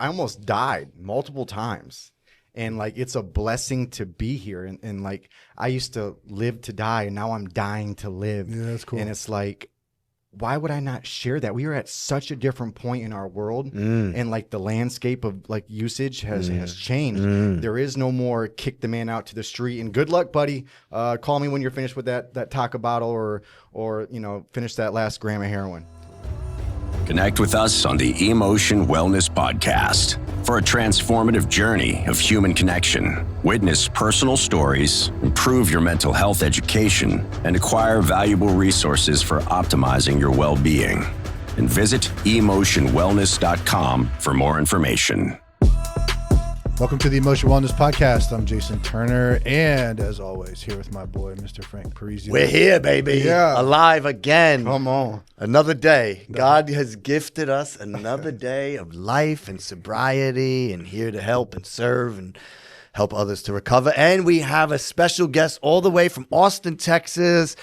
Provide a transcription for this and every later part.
I almost died multiple times. And like, it's a blessing to be here. And like, I used to live to die, and now I'm dying to live. Yeah, that's cool. And it's like, why would I not share that? We are at such a different point in our world, and like the landscape of like usage has changed. There is no more kick the man out to the street and good luck, buddy. Call me when you're finished with that taco bottle, or finish that last gram of heroin. Connect with us on the Emotion Wellness Podcast for a transformative journey of human connection. Witness personal stories, improve your mental health education, and acquire valuable resources for optimizing your well-being. And visit emotionwellness.com for more information. Welcome to the Emotion Wellness Podcast. I'm Jason Turner, and as always, here with my boy, Mr. Frank Parisi. We're here, baby. Yeah. Alive again. Come on. Another day. God has gifted us another day of life and sobriety, and here to help and serve and help others to recover. And we have a special guest all the way from Austin, Texas.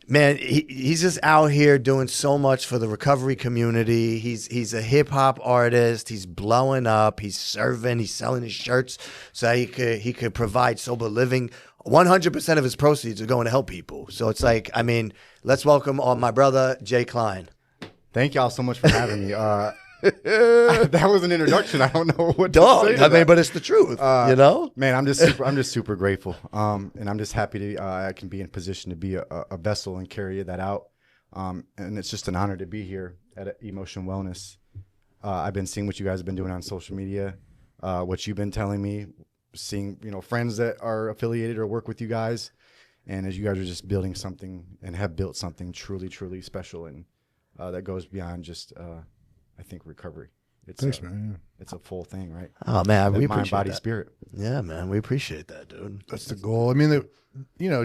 Man, he's just out here doing so much for the recovery community. He's a hip hop artist. He's blowing up. He's serving. He's selling his shirts so he could provide sober living. 100% of his proceeds are going to help people. So it's like, I mean, let's welcome my brother Jay Klein. Thank y'all so much for having me. That was an introduction. I don't know what to say to that. But it's the truth, you know? Man, I'm just super grateful. And I'm just happy I can be in position to be a vessel and carry that out. And it's just an honor to be here at Emotion Wellness. I've been seeing what you guys have been doing on social media, what you've been telling me, seeing, friends that are affiliated or work with you guys. And as you guys are just building something and have built something truly, truly special, and that goes beyond just, I think, recovery. Thanks, man. It's a full thing, right? Oh, man, we mind, appreciate body, that. spirit. Yeah, man, we appreciate that, dude. That's the goal. I mean,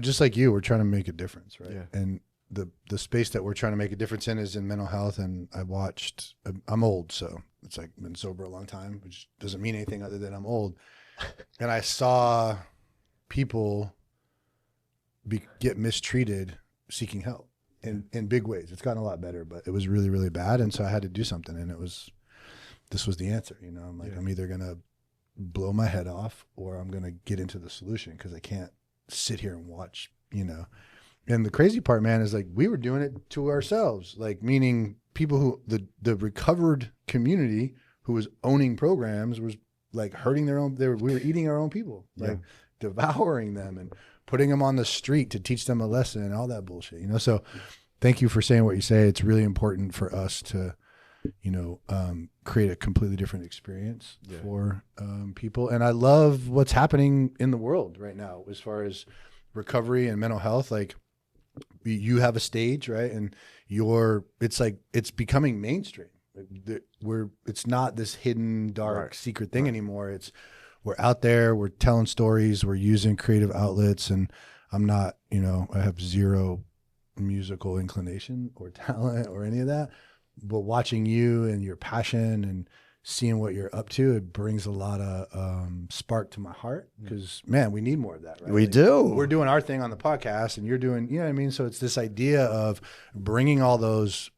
just like you, we're trying to make a difference, right? Yeah. And the space that we're trying to make a difference in is in mental health. And I'm old, so it's like been sober a long time, which doesn't mean anything other than I'm old. And I saw people get mistreated seeking help in big ways. It's gotten a lot better, but it was really, really bad. And so I had to do something, and this was the answer. I'm like, I'm either going to blow my head off or I'm going to get into the solution, because I can't sit here and watch, And the crazy part, man, is like we were doing it to ourselves, like meaning people who the recovered community who was owning programs was like hurting their own. We were eating our own people, like devouring them and putting them on the street to teach them a lesson and all that bullshit, So thank you for saying what you say. It's really important for us to, create a completely different experience for people. And I love what's happening in the world right now as far as recovery and mental health. Like you have a stage, right? And it's becoming mainstream. It's not this hidden, dark, secret thing anymore. We're out there, we're telling stories, we're using creative outlets, and I'm not, I have zero musical inclination or talent or any of that, but watching you and your passion and seeing what you're up to, it brings a lot of spark to my heart, because man, we need more of that, right? We do. We're doing our thing on the podcast, and you're doing, you know what I mean? So it's this idea of bringing all those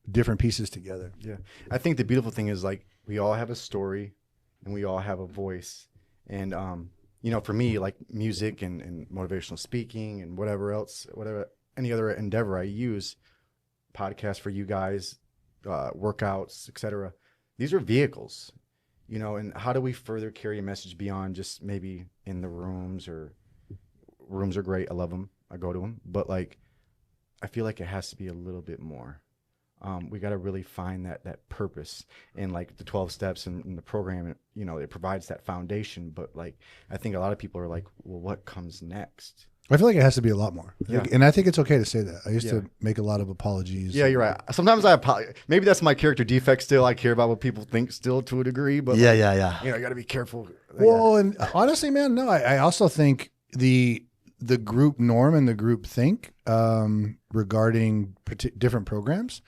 different pieces together. Yeah. I think the beautiful thing is, like, we all have a story and we all have a voice. And, for me, like music and motivational speaking and whatever any other endeavor I use, podcasts for you guys, workouts, etc. These are vehicles, and how do we further carry a message beyond just maybe in the rooms? Or rooms are great. I love them. I go to them. But like, I feel like it has to be a little bit more. We got to really find that purpose, and like the 12 steps in the program, it provides that foundation. But like, I think a lot of people are like, well, what comes next? I feel like it has to be a lot more. Yeah. And I think it's okay to say that. I used to make a lot of apologies. Yeah, you're right. Sometimes I apologize. Maybe that's my character defect still. I care about what people think still to a degree, but Yeah. you got to be careful. Well, and honestly, man, no, I also think the group norm and the group think regarding different programs,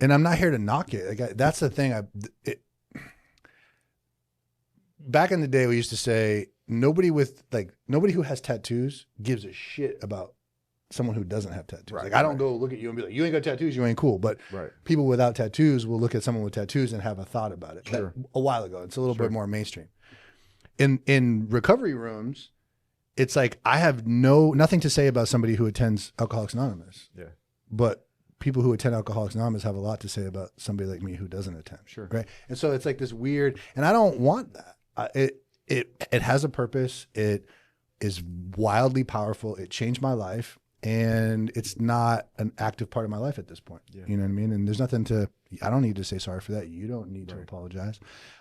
and I'm not here to knock it. Like, that's the thing. Back in the day, we used to say nobody who has tattoos gives a shit about someone who doesn't have tattoos. Right, Like I don't go look at you and be like, you ain't got tattoos, you ain't cool. But Right. people without tattoos will look at someone with tattoos and have a thought about it. Sure. A while ago, it's a little bit more mainstream. In recovery rooms, it's like I have nothing to say about somebody who attends Alcoholics Anonymous. Yeah. But people who attend Alcoholics Anonymous have a lot to say about somebody like me who doesn't attend. Sure. Right. And so it's like this weird, and I don't want that. It has a purpose. It is wildly powerful. It changed my life, and it's not an active part of my life at this point. Yeah. You know what I mean? And there's nothing I don't need to say sorry for that. You don't need to apologize.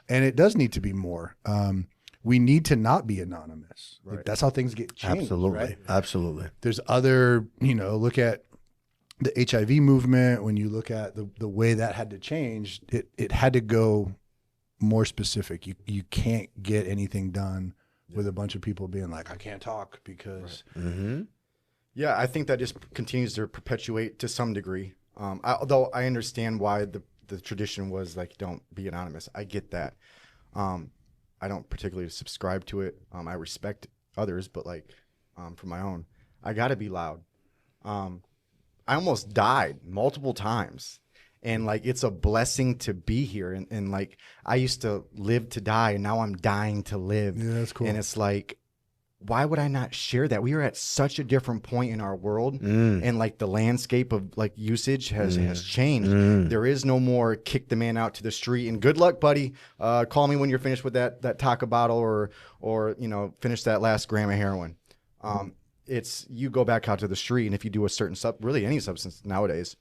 And it does need to be more. We need to not be anonymous. Right. Like that's how things get changed. Absolutely. Right? Absolutely. There's other, look at the HIV movement. When you look at the way that had to change, it had to go more specific. You can't get anything done with a bunch of people being like, I can't talk because. Right. Mm-hmm. Yeah, I think that just continues to perpetuate to some degree. Although I understand why the tradition was like, don't be anonymous. I get that. I don't particularly subscribe to it. I respect others, but like for my own, I got to be loud. I almost died multiple times. And like, it's a blessing to be here. And like, I used to live to die and now I'm dying to live. Yeah, that's cool. And it's like, why would I not share that? We are at such a different point in our world, and like the landscape of like usage has changed. There is no more kick the man out to the street and good luck, buddy. Call me when you're finished with that taco bottle or finish that last gram of heroin. It's you go back out to the street, and if you do a certain really any substance nowadays,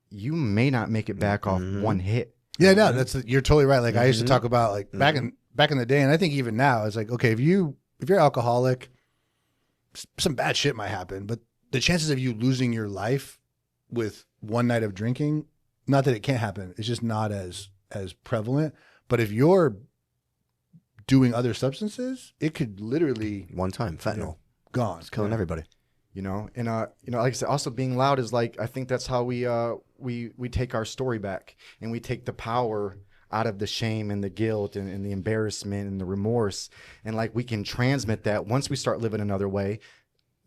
you may not make it back off one hit. Yeah, no, you're totally right. Like I used to talk about like back in the day, and I think even now it's like, okay, if you're alcoholic, some bad shit might happen, but the chances of you losing your life with one night of drinking, not that it can't happen, it's just not as prevalent. But if you're doing other substances, it could literally One time, fentanyl. gone. It's killing everybody. And like I said, also being loud is like, I think that's how we take our story back, and we take the power out of the shame and the guilt and the embarrassment and the remorse. And like, we can transmit that once we start living another way,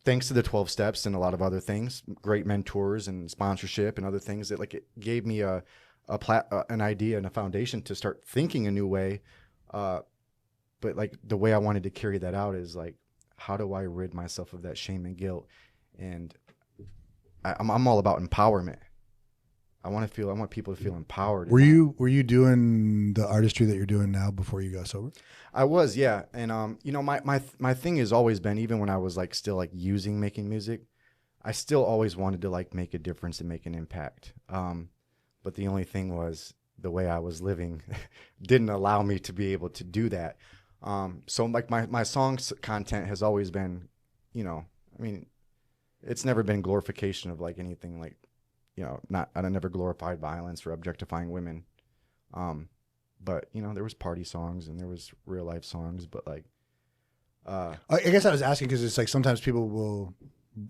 thanks to the 12 steps and a lot of other things, great mentors and sponsorship and other things that like, it gave me an idea and a foundation to start thinking a new way. But like the way I wanted to carry that out is like, how do I rid myself of that shame and guilt? And I'm all about empowerment. I want people to feel empowered. Were you doing the artistry that you're doing now before you got sober? I was, yeah. And my thing has always been, even when I was like still like making music, I still always wanted to like make a difference and make an impact. But the only thing was the way I was living didn't allow me to be able to do that. So like my songs content has always been, it's never been glorification of like anything like, I never glorified violence or objectifying women. But there was party songs and there was real life songs, but like, I guess I was asking because it's like sometimes people will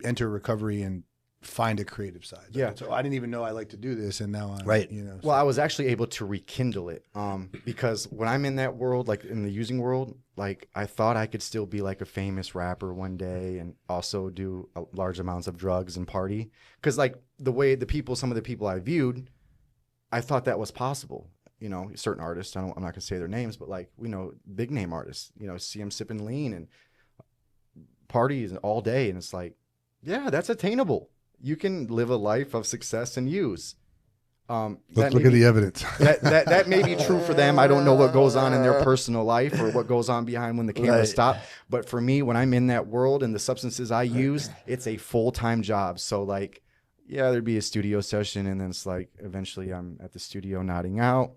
enter recovery and find a creative side. Yeah. So I didn't even know I like to do this, and now I'm Right. Well, I was actually able to rekindle it. Because when I'm in that world, like in the using world, like I thought I could still be like a famous rapper one day and also do large amounts of drugs and party. Cause like some of the people I viewed, I thought that was possible. Certain artists, I'm not gonna say their names, but like, we know big name artists, see them sipping lean and parties all day. And it's like, yeah, that's attainable. You can live a life of success and use. Let's look at the evidence. that may be true for them. I don't know what goes on in their personal life or what goes on behind when the cameras stop. But for me, when I'm in that world and the substances I use, it's a full-time job. So like, yeah, there'd be a studio session, and then it's like eventually I'm at the studio nodding out,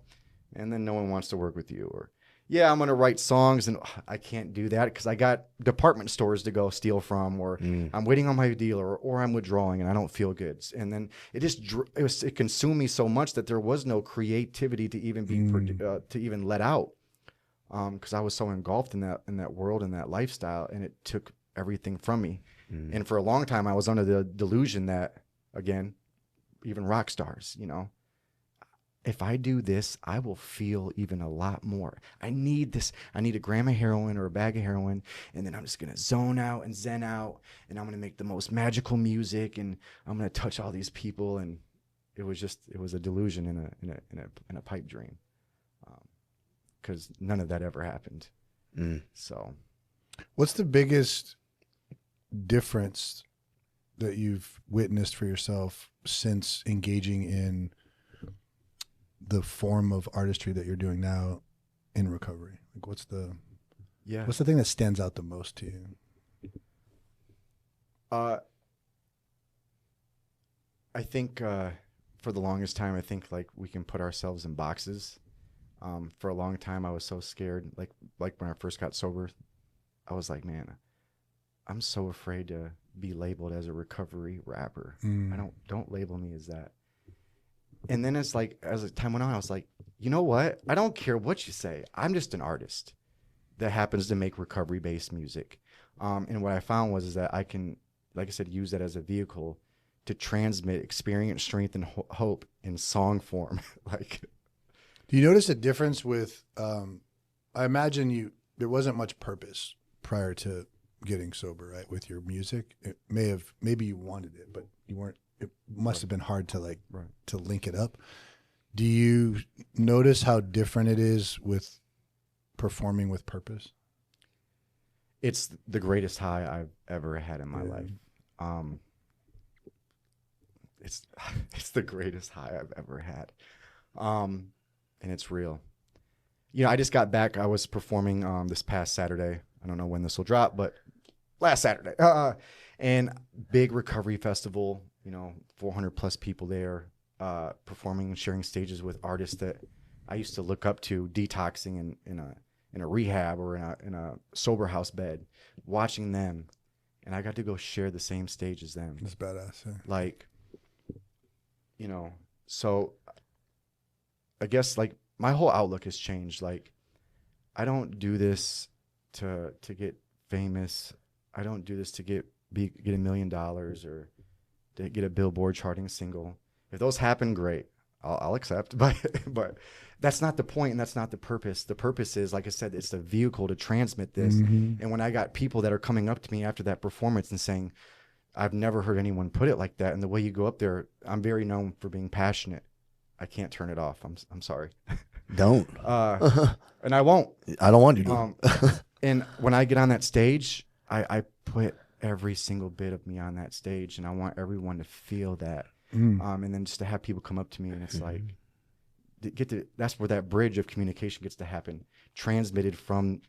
and then no one wants to work with you. Or yeah, I'm going to write songs, and I can't do that because I got department stores to go steal from, or I'm waiting on my dealer, or I'm withdrawing and I don't feel good. And then it consumed me so much that there was no creativity to even to even let out, because I was so engulfed in that world and that lifestyle, and it took everything from me. And for a long time, I was under the delusion that, again, even rock stars, if I do this, I will feel even a lot more. I need this. I need a gram of heroin or a bag of heroin, and then I'm just gonna zone out and zen out, and I'm gonna make the most magical music, and I'm gonna touch all these people. And it was a delusion in a pipe dream, because none of that ever happened. So, what's the biggest difference that you've witnessed for yourself since engaging in the form of artistry that you're doing now in recovery? Like, what's the thing that stands out the most to you? I think for the longest time, I think like we can put ourselves in boxes. For a long time, I was so scared. Like when I first got sober, I was like, man, I'm so afraid to be labeled as a recovery rapper. Don't label me as that. And then it's like, as the time went on, I was like, you know what? I don't care what you say. I'm just an artist that happens to make recovery-based music. And what I found was that I can, like I said, use that as a vehicle to transmit experience, strength, and hope in song form. Like, do you notice a difference with? I imagine there wasn't much purpose prior to getting sober, right? With your music, it maybe you wanted it, but you weren't. It must have been hard to to link it up. Do you notice how different it is with performing with purpose? It's the greatest high I've ever had in my life. It's the greatest high I've ever had. And it's real. You know, I just got back. I was performing this past Saturday. I don't know when this will drop, but last Saturday. And big recovery festival, 400 plus people there, performing and sharing stages with artists that I used to look up to, detoxing in a rehab or in a sober house bed, watching them. And I got to go share the same stage as them. That's badass. Yeah. Like, so I guess like my whole outlook has changed. Like, I don't do this to get famous. I don't do this to get $1 million or to get a Billboard charting single. If those happen, great. I'll accept. But that's not the point, and that's not the purpose. The purpose is, like I said, it's the vehicle to transmit this. And when I got people that are coming up to me after that performance and saying, I've never heard anyone put it like that, and the way you go up there, I'm very known for being passionate. I can't turn it off. I'm sorry. Don't. And I won't. I don't want you to. And when I get on that stage, I put every single bit of me on that stage, and I want everyone to feel that. And then just to have people come up to me, and it's like, that's where that bridge of communication gets to happen, transmitted from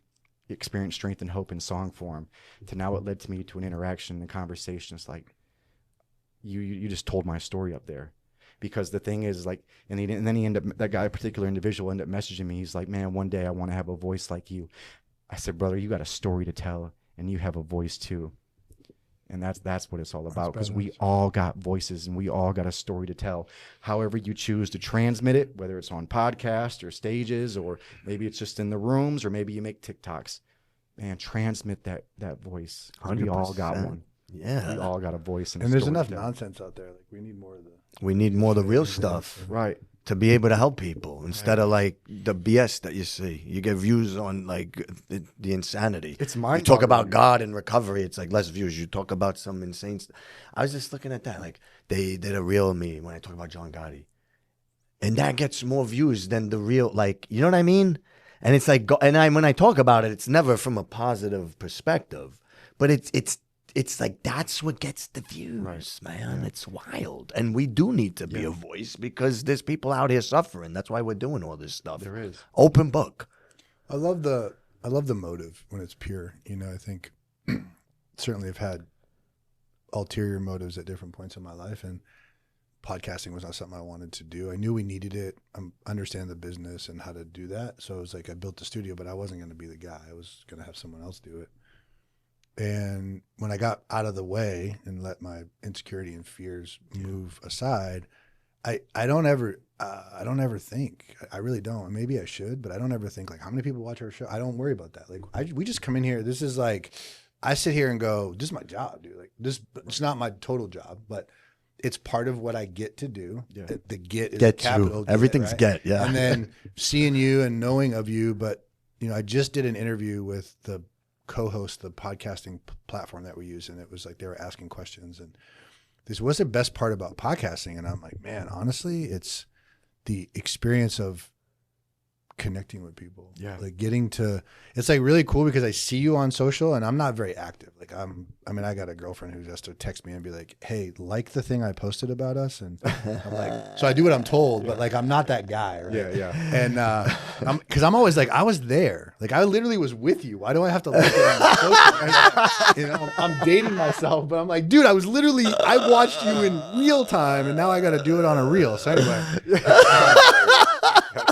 experience, strength, and hope in song form to now it led to me to an interaction and conversation. It's like, you just told my story up there. Because the thing is, like, and then he ended up, that guy, a particular individual, ended up messaging me. He's like, man, one day I want to have a voice like you. I said, brother, you got a story to tell, and you have a voice too. And that's what it's all about, because we all got voices and we all got a story to tell. However you choose to transmit it, whether it's on podcasts or stages, or maybe it's just in the rooms, or maybe you make TikToks, man, transmit that voice. 100%. We all got one. Yeah. We all got a voice. And there's enough nonsense out there. Like, we need more of the real stuff. Right. To be able to help people instead of like the BS that you see. You get views on like the insanity. It's mind. You talk about God and recovery, it's like less views. You talk about some insane stuff. I was just looking at that. Like, they did a reel of me when I talk about John Gotti. And that gets more views than the real, like, you know what I mean? And it's like, when I talk about it, it's never from a positive perspective. But it's like, that's what gets the views, man. Yeah. It's wild. And we do need to be a voice, because there's people out here suffering. That's why we're doing all this stuff. There is. Open book. I love the motive when it's pure. I think certainly I've had ulterior motives at different points in my life, and podcasting was not something I wanted to do. I knew we needed it. I understand the business and how to do that. So it was like, I built the studio, but I wasn't going to be the guy. I was going to have someone else do it. And when I got out of the way and let my insecurity and fears move aside, I don't ever think, I really don't. Maybe I should, but I don't ever think like, how many people watch our show? I don't worry about that. Like, we just come in here. This is like, I sit here and go, this is my job, dude. Like, it's not my total job, but it's part of what I get to do. Yeah. The get is Get capital you. Get, Everything's right? get, yeah. And then seeing you and knowing of you, but I just did an interview with the co-host, the podcasting platform that we use, and it was like they were asking questions, and this was the best part about podcasting, and I'm like, man, honestly, it's the experience of connecting with people. Yeah. Like getting to, it's like really cool because I see you on social and I'm not very active. Like I got a girlfriend who has to text me and be like, hey, like the thing I posted about us. And I'm like, so I do what I'm told, but like, I'm not that guy. Right? Yeah. And, cause I'm always like, I was there. Like I literally was with you. Why do I have to like it on social? I'm dating myself, but I'm like, dude, I watched you in real time and now I got to do it on a reel. So anyway,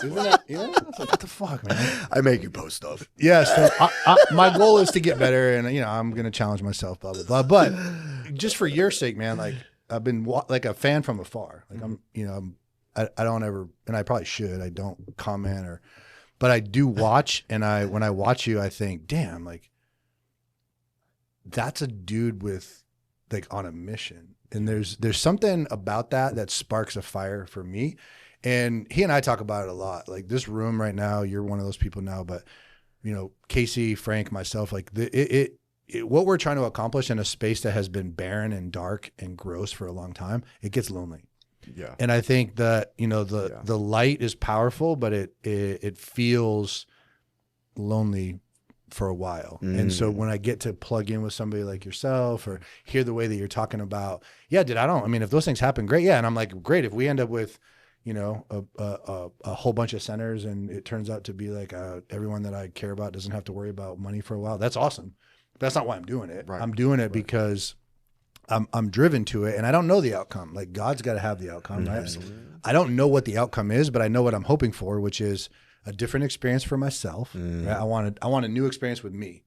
isn't that, it's like, what the fuck, man? I make you post stuff. Yeah, so my goal is to get better, and I'm gonna challenge myself, blah blah blah. But just for your sake, man, like I've been like a fan from afar. Like I don't ever, and I probably should. I don't comment but I do watch, and when I watch you, I think, damn, like that's a dude with like on a mission, and there's something about that sparks a fire for me. And he and I talk about it a lot. Like this room right now, you're one of those people now, but Casey, Frank, myself, like what we're trying to accomplish in a space that has been barren and dark and gross for a long time, it gets lonely. Yeah. And I think that, the light is powerful, but it feels lonely for a while. And so when I get to plug in with somebody like yourself or hear the way that you're talking about, if those things happen, great. Yeah. And I'm like, great. If we end up with, a whole bunch of centers and it turns out to be like everyone that I care about doesn't have to worry about money for a while. That's awesome. But that's not why I'm doing it. Right. I'm doing it because I'm driven to it and I don't know the outcome. Like God's got to have the outcome. Right? I don't know what the outcome is, but I know what I'm hoping for, which is a different experience for myself. Right? I want a new experience with me.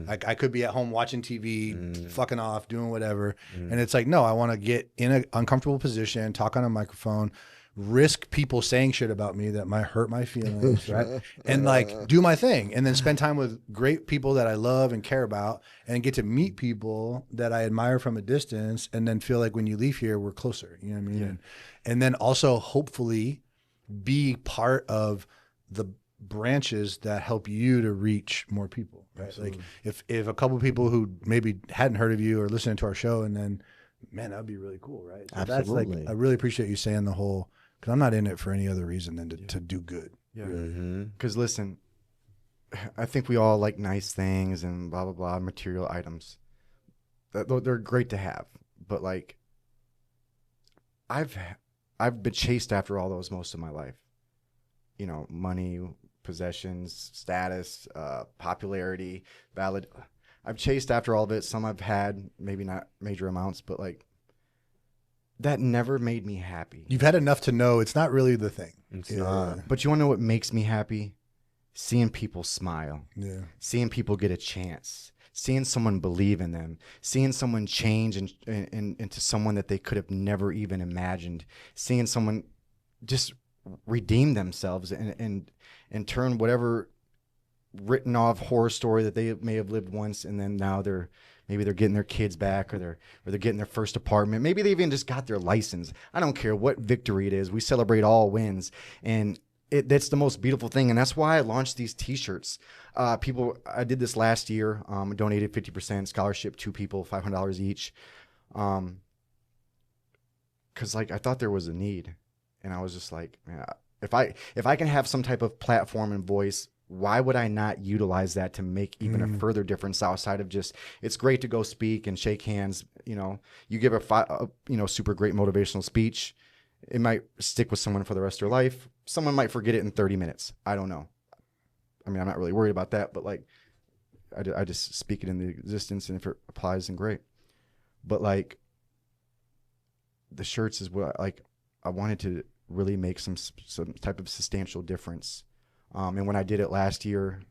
I could be at home watching TV, fucking off, doing whatever. And it's like, no, I want to get in an uncomfortable position, talk on a microphone, risk people saying shit about me that might hurt my feelings, right? And like do my thing and then spend time with great people that I love and care about and get to meet people that I admire from a distance and then feel like when you leave here, we're closer, you know what I mean? Yeah. And then also hopefully be part of the branches that help you to reach more people, right? Absolutely. Like if a couple of people who maybe hadn't heard of you or listening to our show and then, man, that'd be really cool, right? So absolutely. That's like, I really appreciate you saying the whole, because I'm not in it for any other reason than to do good. Yeah. Because listen, I think we all like nice things and blah, blah, blah, material items. They're great to have. But like, I've been chased after all those most of my life. Money, possessions, status, popularity, I've chased after all of it. Some I've had, maybe not major amounts, but like, that never made me happy. You've had enough to know it's not really the thing. It's not. But you want to know what makes me happy? Seeing people smile. Yeah. Seeing people get a chance. Seeing someone believe in them. Seeing someone change into someone that they could have never even imagined. Seeing someone just redeem themselves and turn whatever written off horror story that they may have lived once and then now maybe they're getting their kids back or they're getting their first apartment. Maybe they even just got their license. I don't care what victory it is. We celebrate all wins. And that's the most beautiful thing. And that's why I launched these t-shirts. I did this last year. Donated 50% scholarship to people, $500 each. Cause like, I thought there was a need and I was just like, man, if I can have some type of platform and voice, why would I not utilize that to make even a further difference outside of just, it's great to go speak and shake hands. You give a super great motivational speech. It might stick with someone for the rest of their life. Someone might forget it in 30 minutes. I don't know. I mean, I'm not really worried about that, but like, I just speak it into existence and if it applies, then great. But like the shirts is what I wanted to really make some type of substantial difference. And when I did it last year,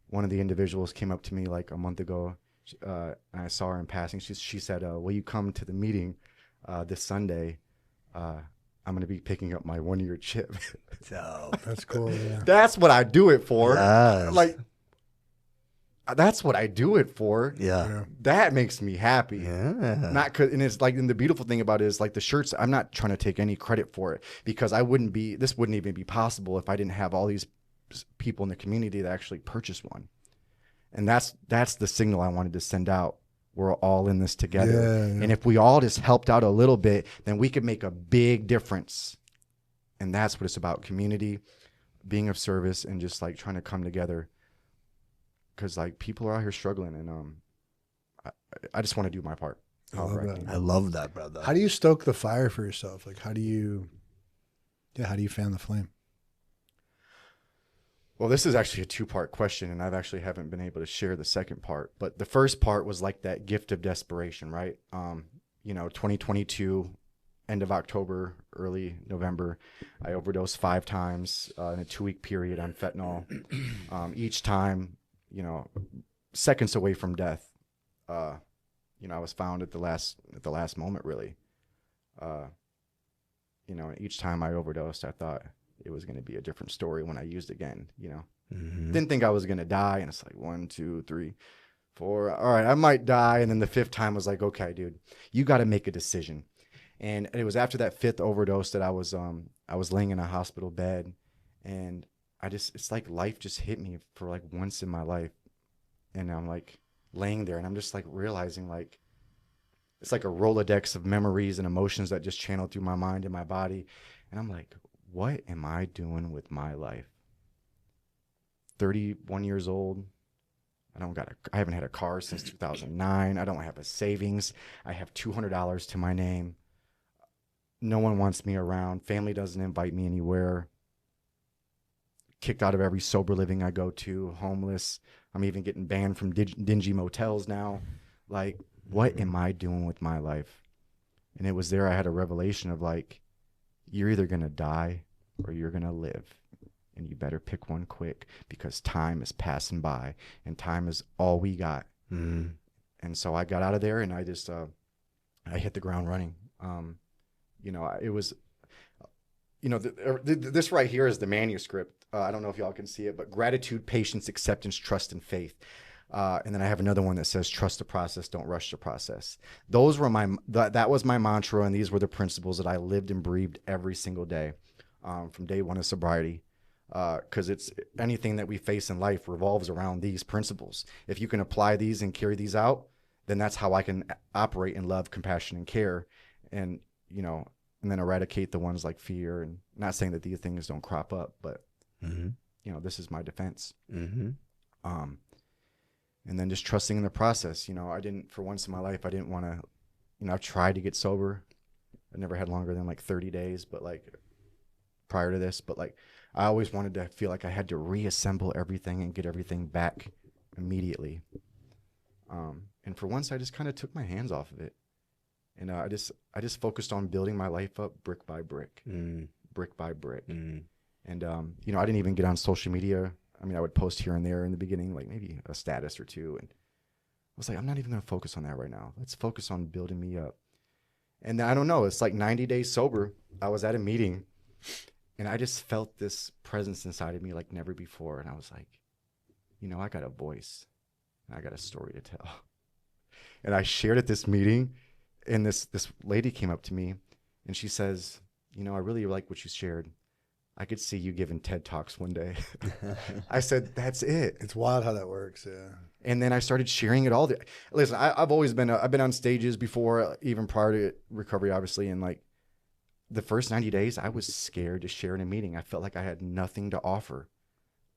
one of the individuals came up to me like a month ago, and I saw her in passing. She said, will you come to the meeting this Sunday? I'm going to be picking up my 1-year chip. So that's cool. Yeah. That's what I do it for. Yes. Like, that's what I do it for. Yeah. That makes me happy. Yeah. Not cause, and it's like, and the beautiful thing about it is like the shirts, I'm not trying to take any credit for it, because this wouldn't even be possible if I didn't have all these people in the community that actually purchased one. And that's the signal I wanted to send out. We're all in this together. Yeah. And if we all just helped out a little bit, then we could make a big difference. And that's what it's about: community, being of service, and just like trying to come together. Because like people are out here struggling, and I just want to do my part. I love that, brother. How do you stoke the fire for yourself? Like, how do you fan the flame? Well, this is actually a 2-part question, and I've actually haven't been able to share the second part. But the first part was like that gift of desperation, right? 2022, end of October, early November, I overdosed 5 times in a 2-week period on fentanyl. Each time, seconds away from death. I was found at the last moment, really. Each time I overdosed, I thought it was going to be a different story when I used again. Didn't think I was going to die. And it's like 1, 2, 3, 4. All right, I might die. And then the 5th time was like, okay, dude, you got to make a decision. And it was after that 5th overdose that I was laying in a hospital bed, and it's like life just hit me for like once in my life. And I'm like laying there, and I'm just like realizing like it's like a Rolodex of memories and emotions that just channeled through my mind and my body. And I'm like, what am I doing with my life? 31 years old. I haven't had a car since 2009. I don't have a savings. I have $200 to my name. No one wants me around. Family doesn't invite me anywhere. Kicked out of every sober living I go to. Homeless. I'm even getting banned from dingy motels now. Like, what am I doing with my life? And it was there I had a revelation of like, you're either going to die or you're going to live. And you better pick one quick, because time is passing by, and time is all we got. And so I got out of there, and I just, I hit the ground running. It was, this right here is the manuscript. I don't know if y'all can see it, but gratitude, patience, acceptance, trust, and faith. And then I have another one that says, trust the process, don't rush the process. Those were that was my mantra. And these were the principles that I lived and breathed every single day, from day one of sobriety. Cause it's anything that we face in life revolves around these principles. If you can apply these and carry these out, then that's how I can operate in love, compassion, and care. And, and then eradicate the ones like fear. And not saying that these things don't crop up, but this is my defense. And then just trusting in the process. For once in my life, I didn't want to, I've tried to get sober. I never had longer than like 30 days, but like prior to this, but like I always wanted to feel like I had to reassemble everything and get everything back immediately. And for once, I just kind of took my hands off of it. And I just focused on building my life up brick by brick, brick by brick. And, I didn't even get on social media. I mean, I would post here and there in the beginning, like maybe a status or two. And I was like, I'm not even going to focus on that right now. Let's focus on building me up. And I don't know, it's like 90 days sober. I was at a meeting, and I just felt this presence inside of me like never before. And I was like, I got a voice, and I got a story to tell. And I shared at this meeting, and this lady came up to me, and she says, I really like what you shared. I could see you giving TED Talks one day. I said, that's it. It's wild how that works, yeah. And then I started sharing it all. Listen, I've always been, I've been on stages before, even prior to recovery, obviously. And like the first 90 days, I was scared to share in a meeting. I felt like I had nothing to offer.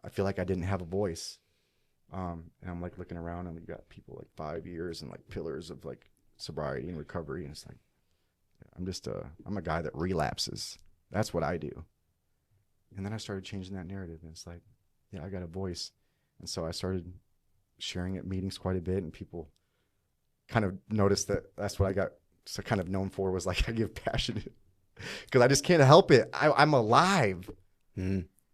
I feel like I didn't have a voice. And I'm like looking around, and we got people like 5 years and like pillars of like sobriety and recovery. And it's like, I'm a guy that relapses. That's what I do. And then I started changing that narrative, and it's like, yeah, I got a voice. And so I started sharing at meetings quite a bit, and people kind of noticed that that's what I got so kind of known for, was like I give passionate, because I just can't help it. I'm alive.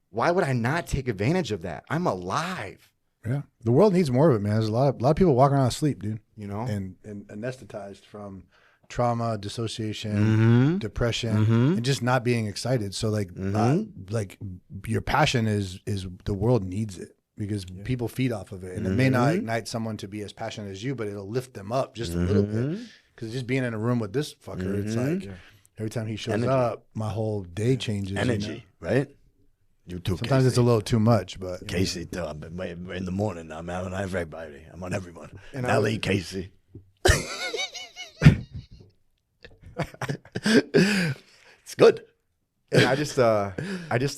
Why would I not take advantage of that? I'm alive. Yeah. The world needs more of it, man. There's a lot of people walking around asleep, dude. And anesthetized from trauma, dissociation, depression, and just not being excited. So like your passion is the world needs it. because people feed off of it, and it may not ignite someone to be as passionate as you, but it'll lift them up just a little bit. Because just being in a room with this fucker, it's like every time he shows up, my whole day changes. Energy, right? You too. Sometimes Casey. it's a little too much, but Casey, too. In the morning, I'm on everybody. I'm on everyone. And LA Casey. It's good. And I just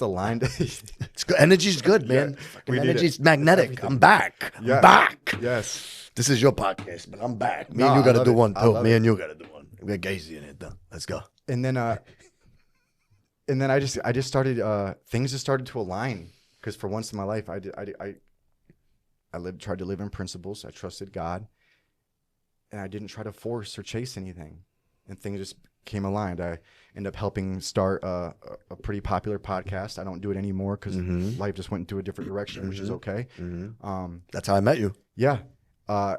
aligned. It's good. Energy's good, man. we need Energy's it. magnetic. I'm back. Yeah. I'm back. Yes. This is your podcast, but I'm back. Me No, and you I got to love do it. one I too. love Me it. and you got to do one. We got Casey in it though. Let's go. And then I just started things just started to align, because for once in my life I tried to live in principles. I trusted God, and I didn't try to force or chase anything, and things just came aligned. I ended up helping start a pretty popular podcast. I don't do it anymore because life just went into a different direction, which is okay. That's how I met you. Yeah. And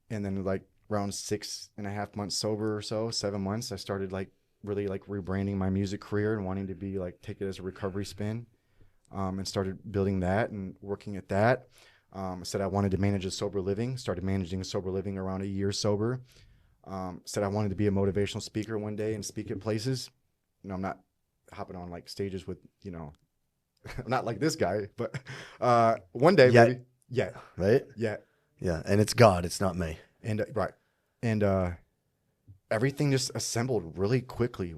then like around 6.5 months sober or so, 7 months, I started like really like rebranding my music career and wanting to be like, take it as a recovery spin, and started building that and working at that. I said I wanted to manage a sober living, started managing a sober living around a year sober. Said I wanted to be a motivational speaker one day and speak at places. I'm not hopping on like stages with, I'm not like this guy, but one day maybe. Yeah. Right? Yeah. Yeah. And it's God. It's not me. And right. And everything just assembled really quickly.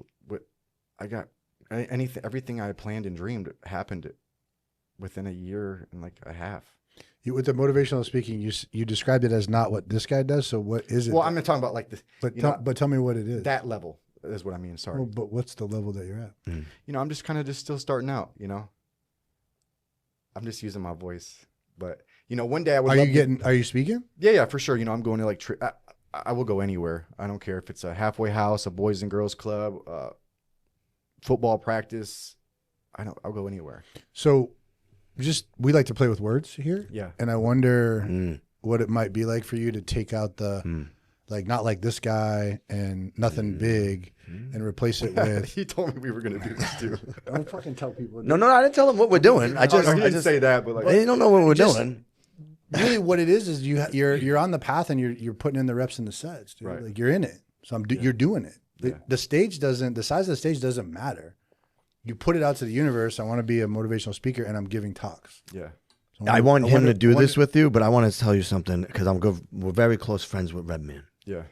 I got everything I planned and dreamed happened within a year and like a half. with the motivational speaking, you described it as not what this guy does. So what is it? Well, I'm not talking about like the, but tell me what it is. that level is what I mean. Sorry. Well, but what's the level that you're at? I'm just kind of just still starting out, I'm just using my voice, but one day I would. Are you speaking? Yeah, for sure. I'm going to like, I will go anywhere. I don't care if it's a halfway house, a boys and girls club, football practice. I'll go anywhere. So we like to play with words here. Yeah. And I wonder what it might be like for you to take out the, like, not like this guy and nothing big and replace it with. He told me we were going to do this too. Don't fucking tell people. No, I didn't tell them what we're doing. I didn't say that, but like, they don't know what we're doing. Really, what it is you're on the path and you're putting in the reps and the sets, dude. Right. Like you're in it. So you're doing it. The size of the stage doesn't matter. You put it out to the universe. I want to be a motivational speaker, and I'm giving talks. Yeah. So I want him to do this with you, but I want to tell you something because we're very close friends with Redman, Yeah.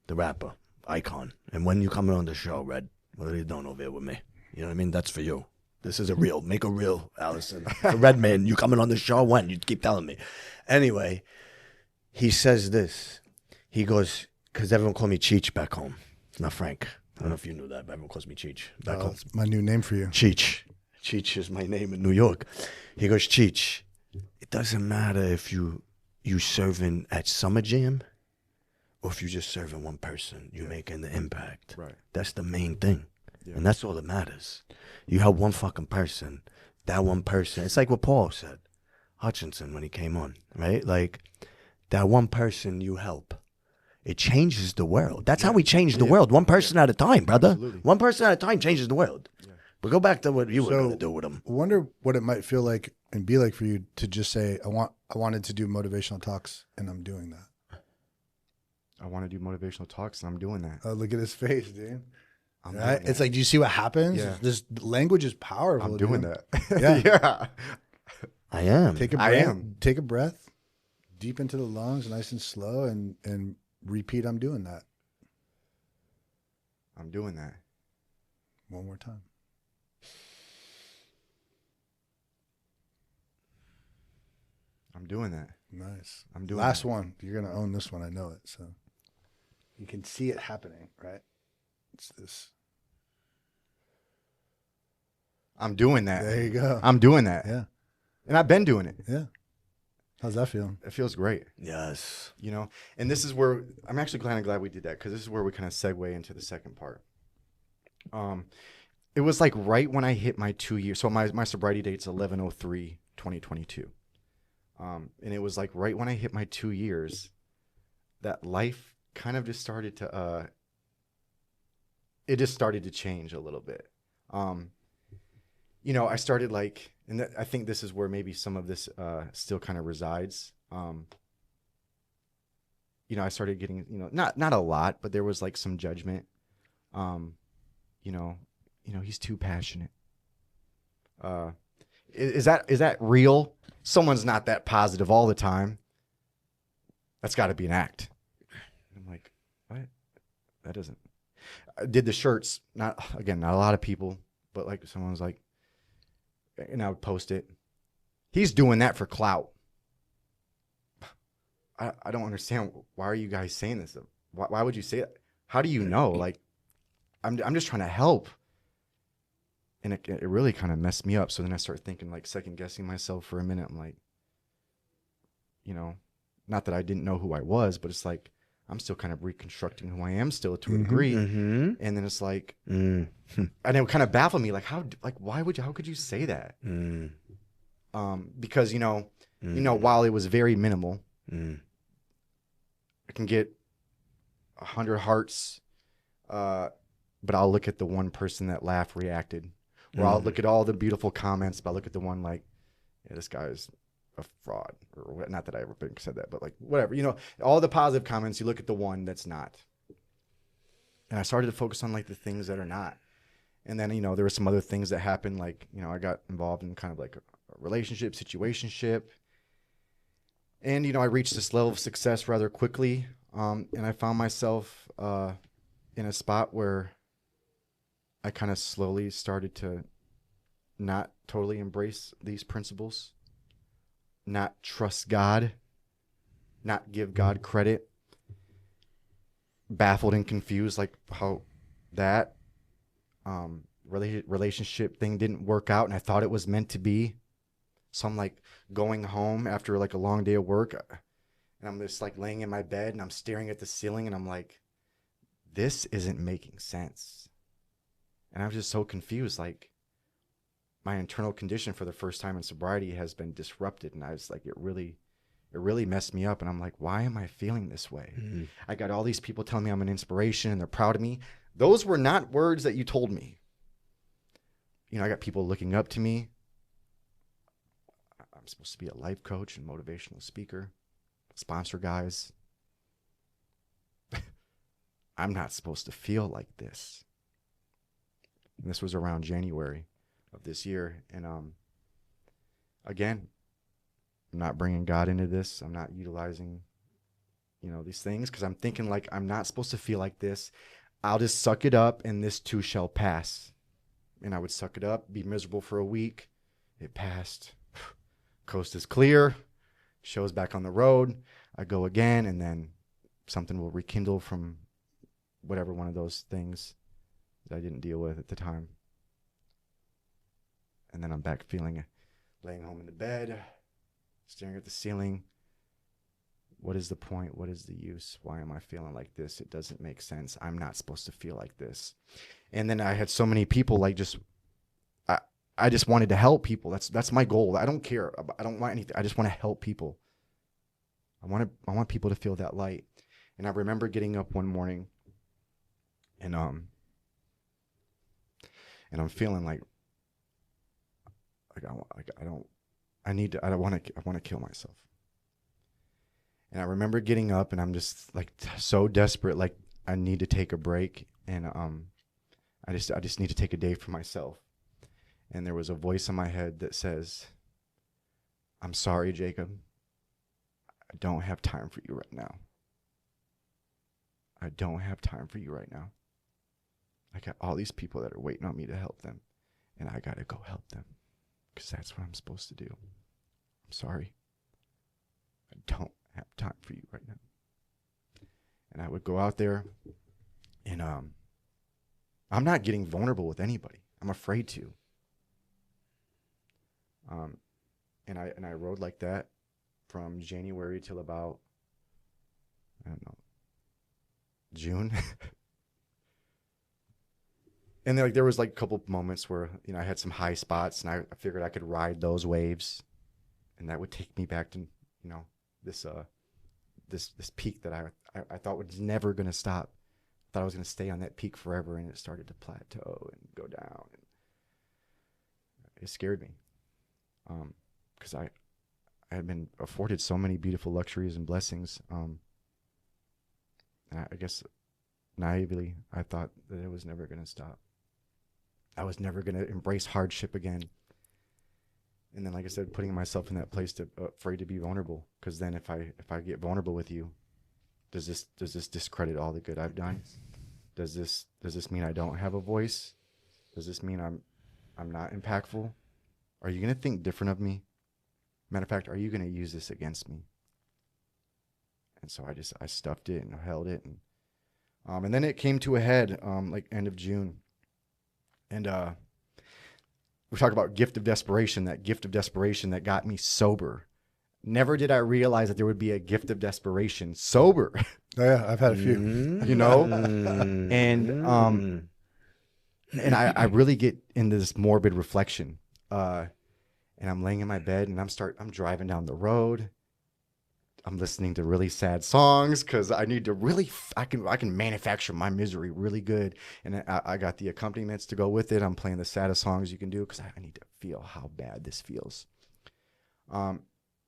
the rapper icon. And when you come on the show, Red, what are you doing over here with me? You know what I mean? That's for you. This is make a reel, Allison. For Redman, you coming on the show when? You keep telling me. Anyway, he says this. He goes, because everyone called me Cheech back home. It's not Frank. I don't know if you knew that, but everyone calls me Cheech back home. It's my new name for you. Cheech. Cheech is my name in New York. He goes, Cheech, it doesn't matter if you serving at Summer Jam or if you just serving one person, you're making the impact. Right. That's the main thing. Yeah. And that's all that matters. You help one fucking person. That one person. It's like what Paul said. Hutchinson when he came on, right? Like that one person you help. It changes the world. That's how we change the world. One person at a time, brother. Absolutely. One person at a time changes the world. Yeah. But go back to what you were going to do with them. I wonder what it might feel like and be like for you to just say, I wanted to do motivational talks, and I'm doing that. I want to do motivational talks, and I'm doing that. Oh, look at his face, dude. I'm Right? doing It's that. like, do you see what happens? Yeah. This language is powerful. I'm doing dude. that. Yeah. Yeah. I am. Take a I breath. am. Take a breath deep into the lungs, nice and slow, and repeat, I'm doing that. I'm doing that. One more time. I'm doing that. Nice. I'm doing Last that. one. You're going to own this one. I know it. So you can see it happening, right? It's this. I'm doing that. There you go. I'm doing that. Yeah. And I've been doing it. Yeah. How's that feel? It feels great. Yes. And this is where I'm actually kind of glad we did that, because this is where we kind of segue into the second part. It was like right when I hit my 2 years. So my sobriety date's 11/03/2022. And it was like right when I hit my 2 years that life kind of just started to, it just started to change a little bit. I started like, and I think this is where maybe some of this still kind of resides. I started getting, not a lot, but there was like some judgment. You know, he's too passionate. Is that real? Someone's not that positive all the time. That's got to be an act. I'm like, what? That doesn't. I did the shirts. Not a lot of people, but like someone was like, and I would post it. He's doing that for clout. I don't understand. Why are you guys saying this? Why would you say that? How do you know? Like, I'm just trying to help. And it really kind of messed me up. So then I started thinking, like, second guessing myself for a minute. I'm like, not that I didn't know who I was, but it's like, I'm still kind of reconstructing who I am still to a degree. And then it's like, and it kind of baffled me, like, how could you say that? Because, while it was very minimal, I can get 100 hearts, but I'll look at the one person that laughed, reacted. Or I'll look at all the beautiful comments, but I'll look at the one like, yeah, this guy is a fraud. Or not that I ever said that, but like whatever. All the positive comments, you look at the one that's not. And I started to focus on like the things that are not. And then, there were some other things that happened. Like, I got involved in kind of like a relationship, situationship. And, I reached this level of success rather quickly. And I found myself in a spot where I kind of slowly started to not totally embrace these principles, not trust God, not give God credit, baffled and confused, like how that relationship thing didn't work out, and I thought it was meant to be. So I'm like going home after like a long day of work, and I'm just like laying in my bed and I'm staring at the ceiling and I'm like, this isn't making sense. And I was just so confused. Like, my internal condition for the first time in sobriety has been disrupted. And I was like, it really messed me up. And I'm like, why am I feeling this way? I got all these people telling me I'm an inspiration and they're proud of me. Those were not words that you told me. I got people looking up to me. I'm supposed to be a life coach and motivational speaker, sponsor guys. I'm not supposed to feel like this. And this was around January of this year. And again, I'm not bringing God into this. I'm not utilizing, these things because I'm thinking like I'm not supposed to feel like this. I'll just suck it up and this too shall pass. And I would suck it up, be miserable for a week. It passed. Coast is clear. Show's back on the road. I go again and then something will rekindle from whatever one of those things that I didn't deal with at the time. And then I'm back laying home in the bed, staring at the ceiling. What is the point? What is the use? Why am I feeling like this? It doesn't make sense. I'm not supposed to feel like this. And then I had so many people like I just wanted to help people. That's my goal. I don't care. I don't want anything. I just want to help people. I want people to feel that light. And I remember getting up one morning and I'm feeling like I want to kill myself. And I remember getting up and I'm just like so desperate, like I need to take a break and I just need to take a day for myself. And there was a voice in my head that says, I'm sorry, Jacob. I don't have time for you right now. I don't have time for you right now. I got all these people that are waiting on me to help them, and I got to go help them because that's what I'm supposed to do. I'm sorry. I don't have time for you right now. And I would go out there, and I'm not getting vulnerable with anybody. I'm afraid to. And I rode like that from January till about, I don't know, June. And then, there was like a couple of moments where, I had some high spots and I figured I could ride those waves and that would take me back to, this peak that I thought was never going to stop. I thought I was going to stay on that peak forever, and it started to plateau and go down. it scared me. Because I had been afforded so many beautiful luxuries and blessings. And I guess naively, I thought that it was never going to stop. I was never going to embrace hardship again. And then, like I said, putting myself in that place to afraid to be vulnerable. Because then, if I get vulnerable with you, does this discredit all the good I've done? Does this mean I don't have a voice? Does this mean I'm not impactful? Are you going to think different of me? Matter of fact, are you going to use this against me? And so I stuffed it and held it, and then it came to a head like end of June, and we talk about gift of desperation. That gift of desperation that got me sober. Never did I realize that there would be a gift of desperation sober. Oh yeah, I've had a few. You know, and I really get into this morbid reflection. And I'm laying in my bed and I'm driving down the road. I'm listening to really sad songs because I need to really, I can manufacture my misery really good. And I got the accompaniments to go with it. I'm playing the saddest songs you can do because I need to feel how bad this feels. And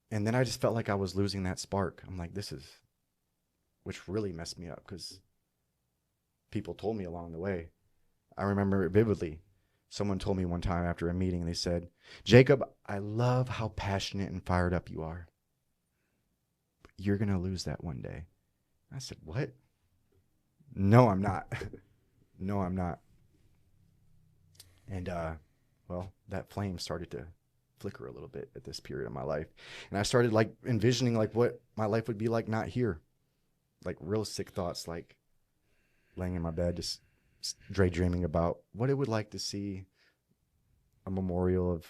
then I just felt like I was losing that spark. I'm like, which really messed me up because people told me along the way. I remember it vividly. Someone told me one time after a meeting, they said, Jacob, I love how passionate and fired up you are. But you're going to lose that one day. I said, what? No, I'm not. No, I'm not. And, well, that flame started to flicker a little bit at this period of my life. And I started like envisioning like what my life would be like not here. Like real sick thoughts, like laying in my bed, just daydreaming about what it would like to see a memorial of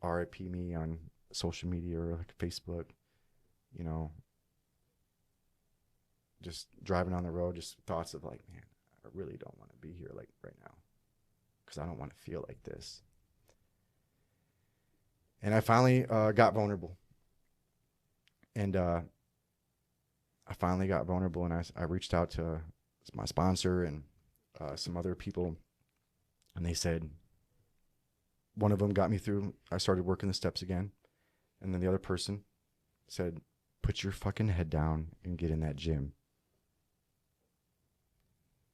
RIP me on social media or like Facebook, you know, just driving on the road, just thoughts of like, man, I really don't want to be here like right now because I don't want to feel like this. And I finally got vulnerable. And I finally got vulnerable and I reached out to my sponsor and some other people, and they said, one of them got me through. I started working the steps again. And then the other person said, put your fucking head down and get in that gym.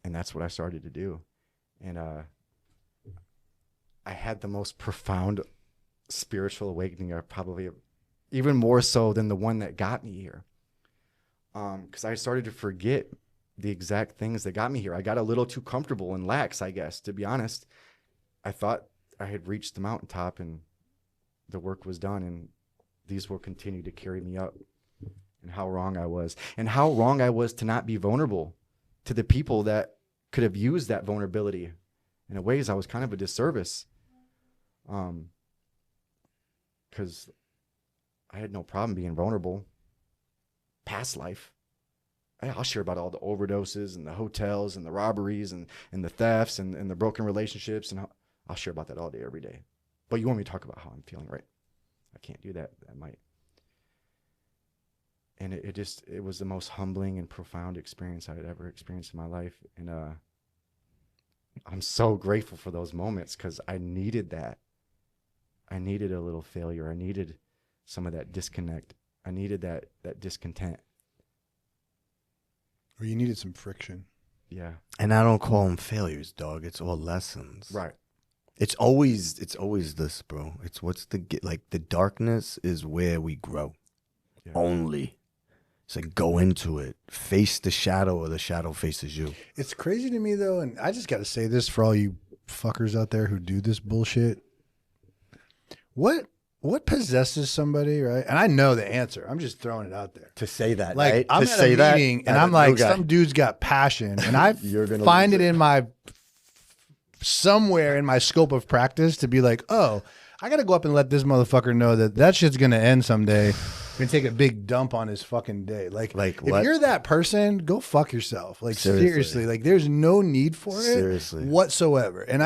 And that's what I started to do. And I had the most profound spiritual awakening, probably even more so than the one that got me here. Because I started to forget the exact things that got me here. I got a little too comfortable and lax, I guess, to be honest. I thought I had reached the mountaintop and the work was done, and these will continue to carry me up. And how wrong I was. And how wrong I was to not be vulnerable to the people that could have used that vulnerability. In a ways, I was kind of a disservice. Because I had no problem being vulnerable. Past life. I'll share about all the overdoses and the hotels and the robberies and the thefts and the broken relationships. And I'll share about that all day, every day. But you want me to talk about how I'm feeling, right? I can't do that. I might. And it was the most humbling and profound experience I had ever experienced in my life. And I'm so grateful for those moments because I needed that. I needed a little failure. I needed some of that disconnect. I needed that discontent. Or you needed some friction. Yeah. And I don't call them failures, dog. It's all lessons. Right. It's always this, bro. It's the darkness is where we grow. Yeah. Only. It's like go into it. Face the shadow or the shadow faces you. It's crazy to me though, and I just got to say this for all you fuckers out there who do this bullshit. What possesses somebody, right? And I know the answer. I'm just throwing it out there. To say that, like, right? I'm to at say a meeting that, and I'm like, some dude's got passion, and I find it in my somewhere in my scope of practice to be like, oh, I got to go up and let this motherfucker know that shit's going to end someday and take a big dump on his fucking day. Like if you're that person, go fuck yourself. Like seriously, like there's no need for it whatsoever. And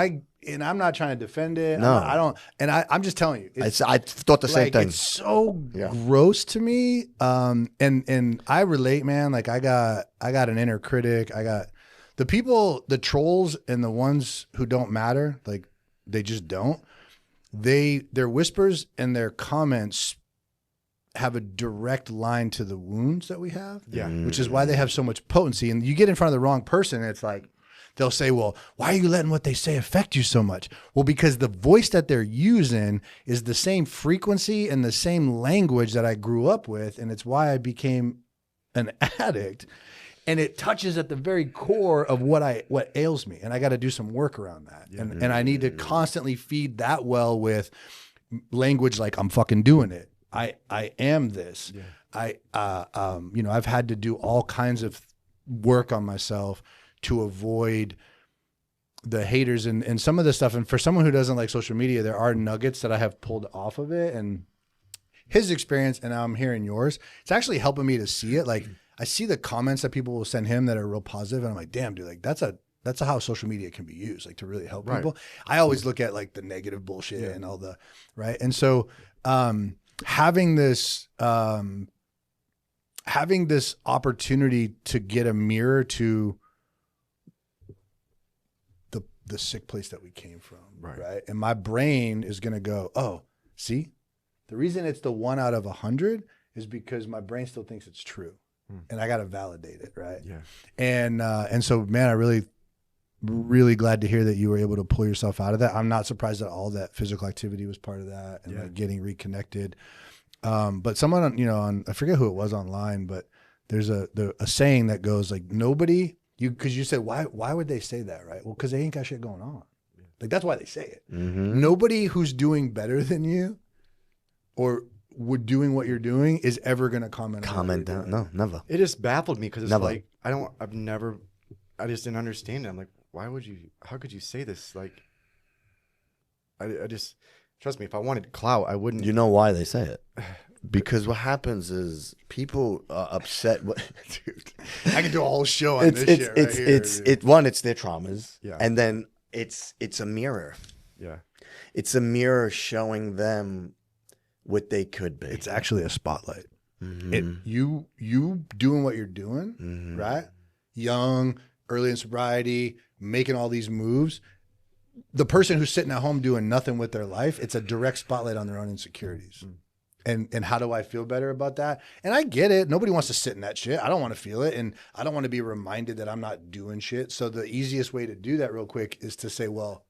I'm not trying to defend it. No, I don't. And I'm just telling you, I thought the same thing. It's so gross to me. And I relate, man. Like I got an inner critic. I got the people, the trolls, and the ones who don't matter. Like they just don't. their whispers and their comments have a direct line to the wounds that we have. Yeah. Which is why they have so much potency. And you get in front of the wrong person, and it's like, they'll say, well, why are you letting what they say affect you so much? Well, because the voice that they're using is the same frequency and the same language that I grew up with. And it's why I became an addict. And it touches at the very core of what ails me. And I got to do some work around that. Yeah. And I need to constantly feed that well with language like, I'm fucking doing it. I am this. Yeah. I've had to do all kinds of work on myself to avoid the haters and some of the stuff. And for someone who doesn't like social media, there are nuggets that I have pulled off of it. And his experience, and now I'm hearing yours, it's actually helping me to see it. Like, I see the comments that people will send him that are real positive, and I'm like, damn, dude, like that's how social media can be used, like to really help people. I always look at like the negative bullshit and all the right. And so having this opportunity to get a mirror to the sick place that we came from, right? And my brain is gonna go, oh, see, the reason it's the 1 out of 100 is because my brain still thinks it's true. And I got to validate it. Right. Yeah. And so, man, I really glad to hear that you were able to pull yourself out of that. I'm not surprised at all that physical activity was part of that and like getting reconnected. But someone, I forget who it was online, but there's a saying that goes like, cause you said, why would they say that? Right. Well, cause they ain't got shit going on. Like, that's why they say it. Mm-hmm. Nobody who's doing better than you or would doing what you're doing is ever going to comment down. No, never. It just baffled me because it's Never. like, I just didn't understand it. I'm like, how could you say this? Like, I just, trust me, if I wanted clout, I wouldn't. You know why they say it? Because what happens is people are upset. Dude, I can do a whole show on this shit right here. It's their traumas. Yeah. And then it's a mirror. Yeah. It's a mirror showing them what they could be. It's actually a spotlight. Mm-hmm. You doing what you're doing, Mm-hmm. right? Young, early in sobriety, making all these moves. The person who's sitting at home doing nothing with their life, it's a direct spotlight on their own insecurities. And how do I feel better about that? And I get it. Nobody wants to sit in that shit. I don't want to feel it. And I don't want to be reminded that I'm not doing shit. So the easiest way to do that real quick is to say, well,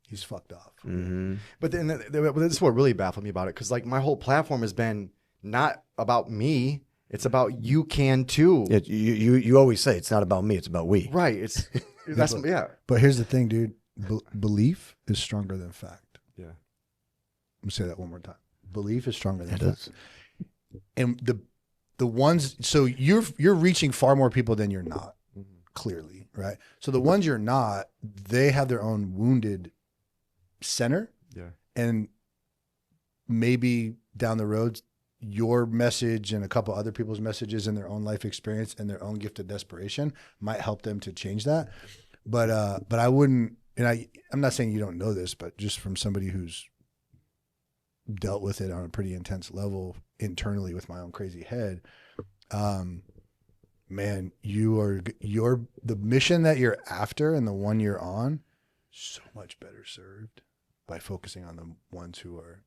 he's fucked off. Mm-hmm. But then this is what really baffled me about it. Cause like my whole platform has been not about me. It's about you can too. You always say it's not about me. It's about we. Right. It's that's yeah. But here's the thing, dude. Belief is stronger than fact. Yeah. Let me say that one more time. Belief is stronger than It fact. is. And the ones, so you're reaching far more people than you're not, clearly, right? So the ones you're not, they have their own wounded center. Yeah. And maybe down the road, your message and a couple other people's messages and their own life experience and their own gift of desperation might help them to change that. But I wouldn't, and I'm not saying you don't know this, but just from somebody who's dealt with it on a pretty intense level internally with my own crazy head, man, the mission that you're after and the one you're on, so much better served by focusing on the ones who are,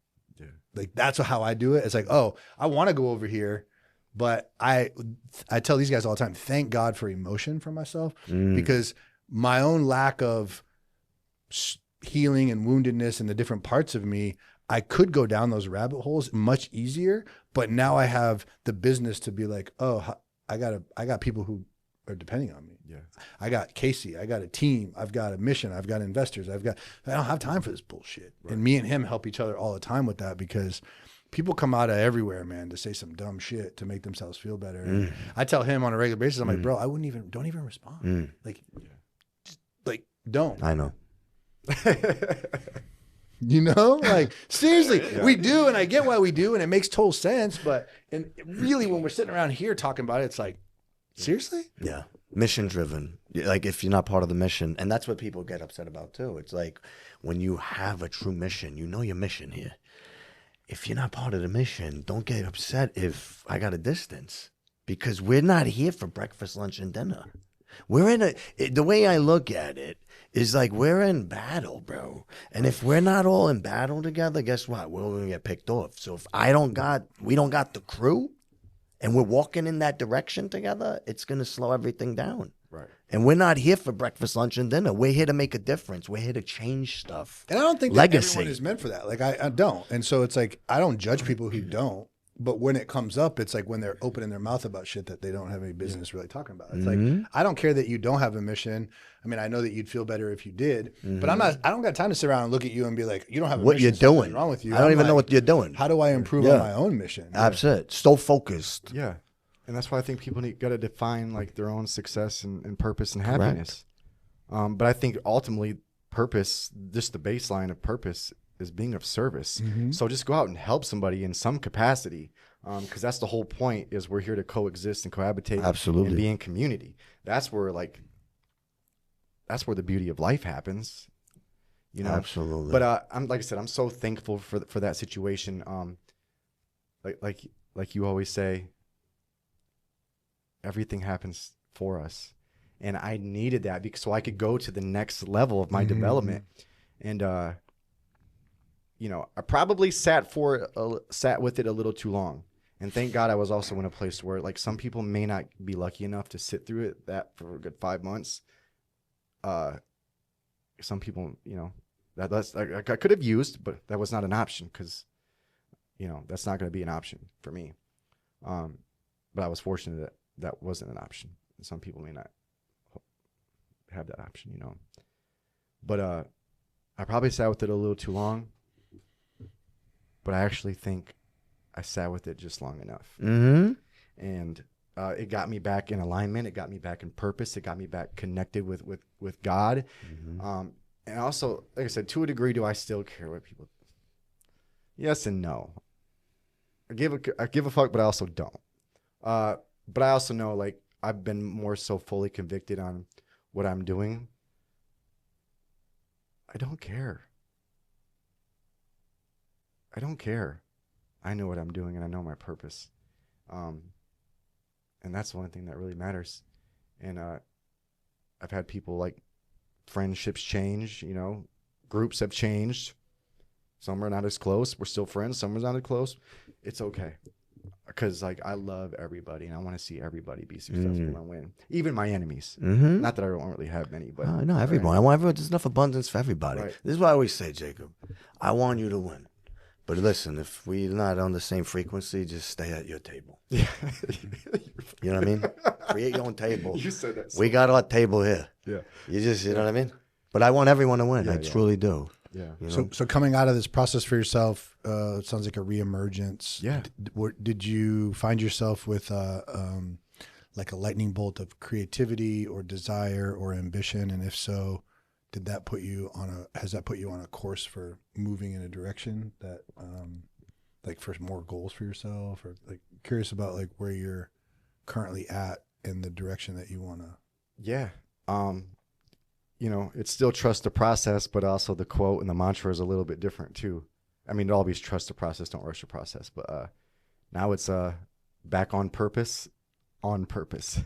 like, that's how I do it. It's like, oh, I want to go over here, but I tell these guys all the time, thank God for emotion for myself, because my own lack of healing and woundedness and the different parts of me, I could go down those rabbit holes much easier, but now I have the business to be like, oh, I got people who are depending on me. Yeah. I got Casey, I got a team, I've got a mission, I've got investors, I don't have time for this bullshit. Right. And me and him help each other all the time with that, because people come out of everywhere, man, to say some dumb shit to make themselves feel better. And I tell him on a regular basis, I'm like, bro, don't even respond. Like, just, like, don't. I know. You know, like, seriously, we do. And I get why we do. And it makes total sense. But and really, when we're sitting around here talking about it, it's like, seriously? Yeah. Mission driven. Like, if you're not part of the mission, and that's what people get upset about too. It's like, when you have a true mission, you know your mission here. If you're not part of the mission, don't get upset if I got a distance, because we're not here for breakfast, lunch, and dinner. The way I look at it is like we're in battle, bro. And if we're not all in battle together, guess what? We're going to get picked off. So if we don't got the crew and we're walking in that direction together, it's going to slow everything down. Right. And we're not here for breakfast, lunch, and dinner. We're here to make a difference. We're here to change stuff. And I don't think that everyone is meant for that. Like I don't. And so it's like I don't judge people who don't. But when it comes up, it's like when they're opening their mouth about shit that they don't have any business really talking about. It's like, I don't care that you don't have a mission. I mean, I know that you'd feel better if you did, but I don't got time to sit around and look at you and be like, you don't have a what mission. You're doing. Something's wrong with you. I don't even know what you're doing. How do I improve on my own mission? That's it. So focused. Yeah. And that's why I think people got to define like their own success and purpose and happiness. But I think ultimately purpose, just the baseline of purpose is being of service. So just go out and help somebody in some capacity. Because that's the whole point is we're here to coexist and cohabitate. Absolutely. And be in community. That's where the beauty of life happens. You know? Absolutely. But I'm like I said, I'm so thankful for that situation. Like you always say, everything happens for us. And I needed that so I could go to the next level of my development. And you know, I probably sat with it a little too long. And thank God I was also in a place where like some people may not be lucky enough to sit through it that for a good 5 months. Some people, you know, that's I could have used, but that was not an option because, you know, that's not going to be an option for me. But I was fortunate that wasn't an option. Some people may not have that option, you know. But I probably sat with it a little too long. But I actually think I sat with it just long enough. And it got me back in alignment. It got me back in purpose. It got me back connected with God. And also, like I said, to a degree, do I still care what people think? Yes and no. I give a fuck, but I also don't. But I also know, like, I've been more so fully convicted on what I'm doing. I don't care. I don't care. I know what I'm doing and I know my purpose. And that's the one thing that really matters. And I've had people like friendships change, you know, groups have changed. Some are not as close. We're still friends. Some are not as close. It's okay. Because like I love everybody and I want to see everybody be successful and win. Even my enemies. Not that I don't really have many, but no, everyone. I want everyone. There's enough abundance for everybody. Right. This is what I always say, Jacob. I want you to win. But listen, if we're not on the same frequency, just stay at your table. Yeah. You know what I mean? Create your own table. You said that. We got our table here. Yeah. You know what I mean? But I want everyone to win. I truly do. Yeah. You know? So coming out of this process for yourself, it sounds like a reemergence. Yeah. Did you find yourself with like a lightning bolt of creativity or desire or ambition? And if so, has that put you on a course for moving in a direction that, like for more goals for yourself, or like curious about like where you're currently at in the direction that you want to? Yeah. You know, it's still trust the process, but also the quote and the mantra is a little bit different too. I mean, it always trust the process, don't rush the process. But now it's back on purpose, on purpose.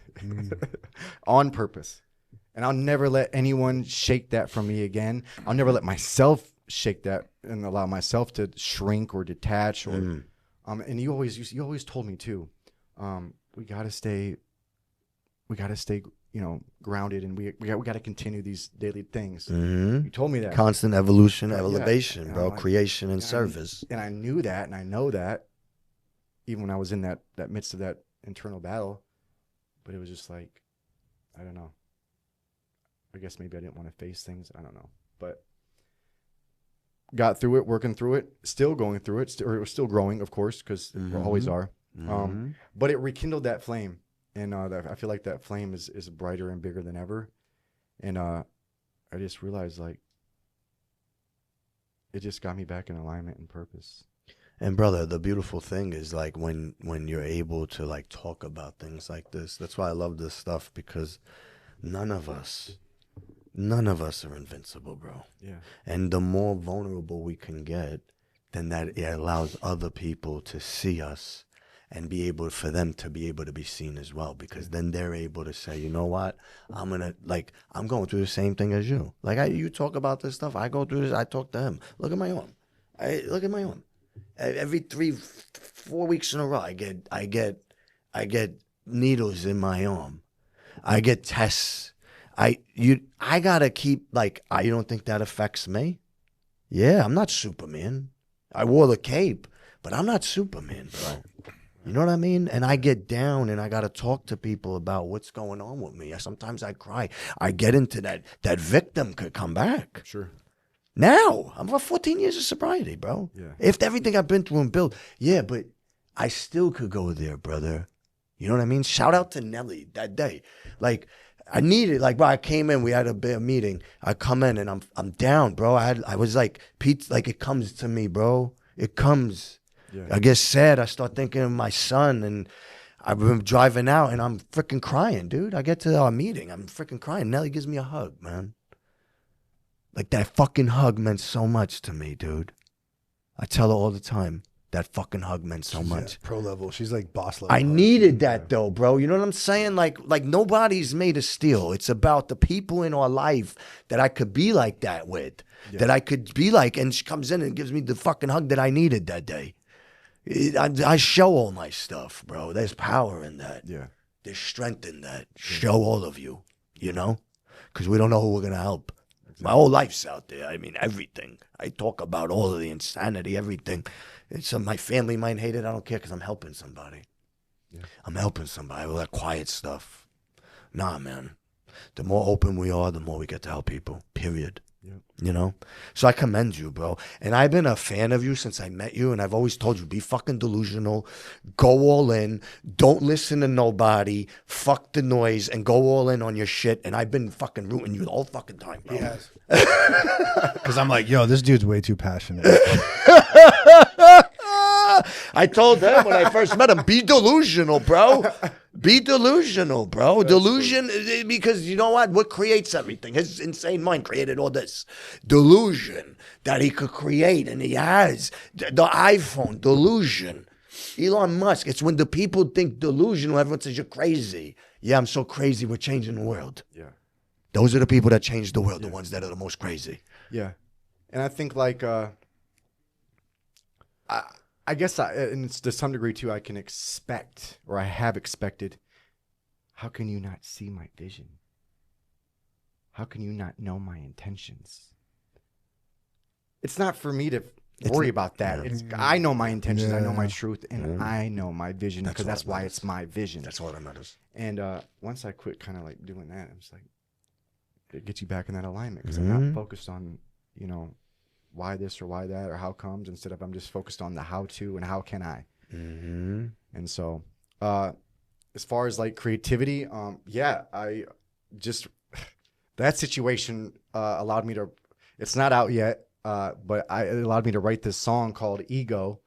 And I'll never let anyone shake that from me again. I'll never let myself shake that and allow myself to shrink or detach. Or and you always told me too, we gotta stay, you know, grounded, and we got to continue these daily things. You told me that. Constant evolution, elevation, yeah. bro, creation and service. And I knew that, and I know that, even when I was in that midst of that internal battle. But it was just like, I don't know. I guess maybe I didn't want to face things. I don't know. But got through it, working through it, still going through it, or still growing, of course, because we always are. But it rekindled that flame. And I feel like that flame is brighter and bigger than ever. And I just realized, like, it just got me back in alignment and purpose. And brother, the beautiful thing is like when you're able to like talk about things like this. That's why I love this stuff, because none of us are invincible, bro. Yeah. And the more vulnerable we can get, then that it allows other people to see us and be able for them to be able to be seen as well, because then they're able to say, you know what, I'm going through the same thing as you. Like you talk about this stuff, I go through this. I talk to him. Look at my arm. Look at my arm. Every 3-4 weeks in a row, I get needles in my arm. I get tests. I gotta keep you don't think that affects me? Yeah, I'm not Superman. I wore the cape, but I'm not Superman, bro. You know what I mean? And I get down and I got to talk to people about what's going on with me. Sometimes I cry. I get into that victim could come back. Sure. Now, I'm for 14 years of sobriety, bro. Yeah. If everything I've been through and built, yeah, but I still could go there, brother. You know what I mean? Shout out to Nelly that day. Like, I needed, bro, I came in, we had a meeting. I come in and I'm down, bro. I was like, Pete, it comes to me, bro. It comes. Yeah. I get sad. I start thinking of my son, and I've been driving out, and I'm freaking crying, dude. I get to our meeting, I'm freaking crying. Nelly gives me a hug, man. Like, that fucking hug meant so much to me, dude. I tell her all the time, that fucking hug meant so much. Pro level. She's like boss level. I needed that though, bro. You know what I'm saying? Like nobody's made of steel. It's about the people in our life that I could be like that with, that I could be like, and she comes in and gives me the fucking hug that I needed that day. I show all my stuff, bro. There's power in that. Yeah. There's strength in that. Show all of you, you know? Because we don't know who we're going to help. Exactly. My whole life's out there. I mean, everything. I talk about all of the insanity, everything. My family might hate it. I don't care because I'm helping somebody. Yeah. I'm helping somebody. All that quiet stuff. Nah, man. The more open we are, the more we get to help people. Period. Yep. You know? So I commend you, bro. And I've been a fan of you since I met you, and I've always told you, be fucking delusional, go all in, don't listen to nobody, fuck the noise, and go all in on your shit. And I've been fucking rooting you the whole fucking time, bro. He has. Because I'm like, yo, this dude's way too passionate. I told them when I first met him, be delusional, bro. Be delusional, bro. That's delusion, cool. Because you know what? What creates everything? His insane mind created all this. Delusion that he could create, and he has. The iPhone, delusion. Elon Musk, it's when the people think delusional, everyone says you're crazy. Yeah, I'm so crazy, we're changing the world. Yeah. Those are the people that change the world, the ones that are the most crazy. Yeah. And I think I guess, and it's to some degree too, I can expect, or I have expected, how can you not see my vision? How can you not know my intentions? It's not for me to worry about that. I know my intentions, I know my truth, and I know my vision, because that's why it's my vision. That's all that matters. And once I quit kind of doing that, I'm just it gets you back in that alignment, because I'm not focused on, why this or why that or how comes. Instead of, I'm just focused on the how to and how can I. And so as far as creativity, I just that situation allowed me to, it's not out yet, but it allowed me to write this song called Ego,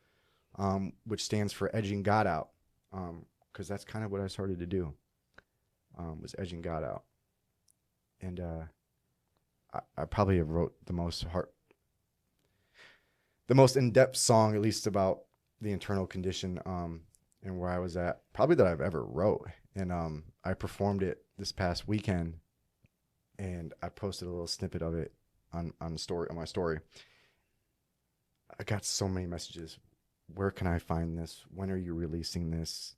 which stands for edging God out, because that's kind of what I started to do, was edging God out. And I probably have wrote the most in-depth song, at least about the internal condition, and where I was at, probably that I've ever wrote. And I performed it this past weekend, and I posted a little snippet of it on my story. I got so many messages. Where can I find this? When are you releasing this?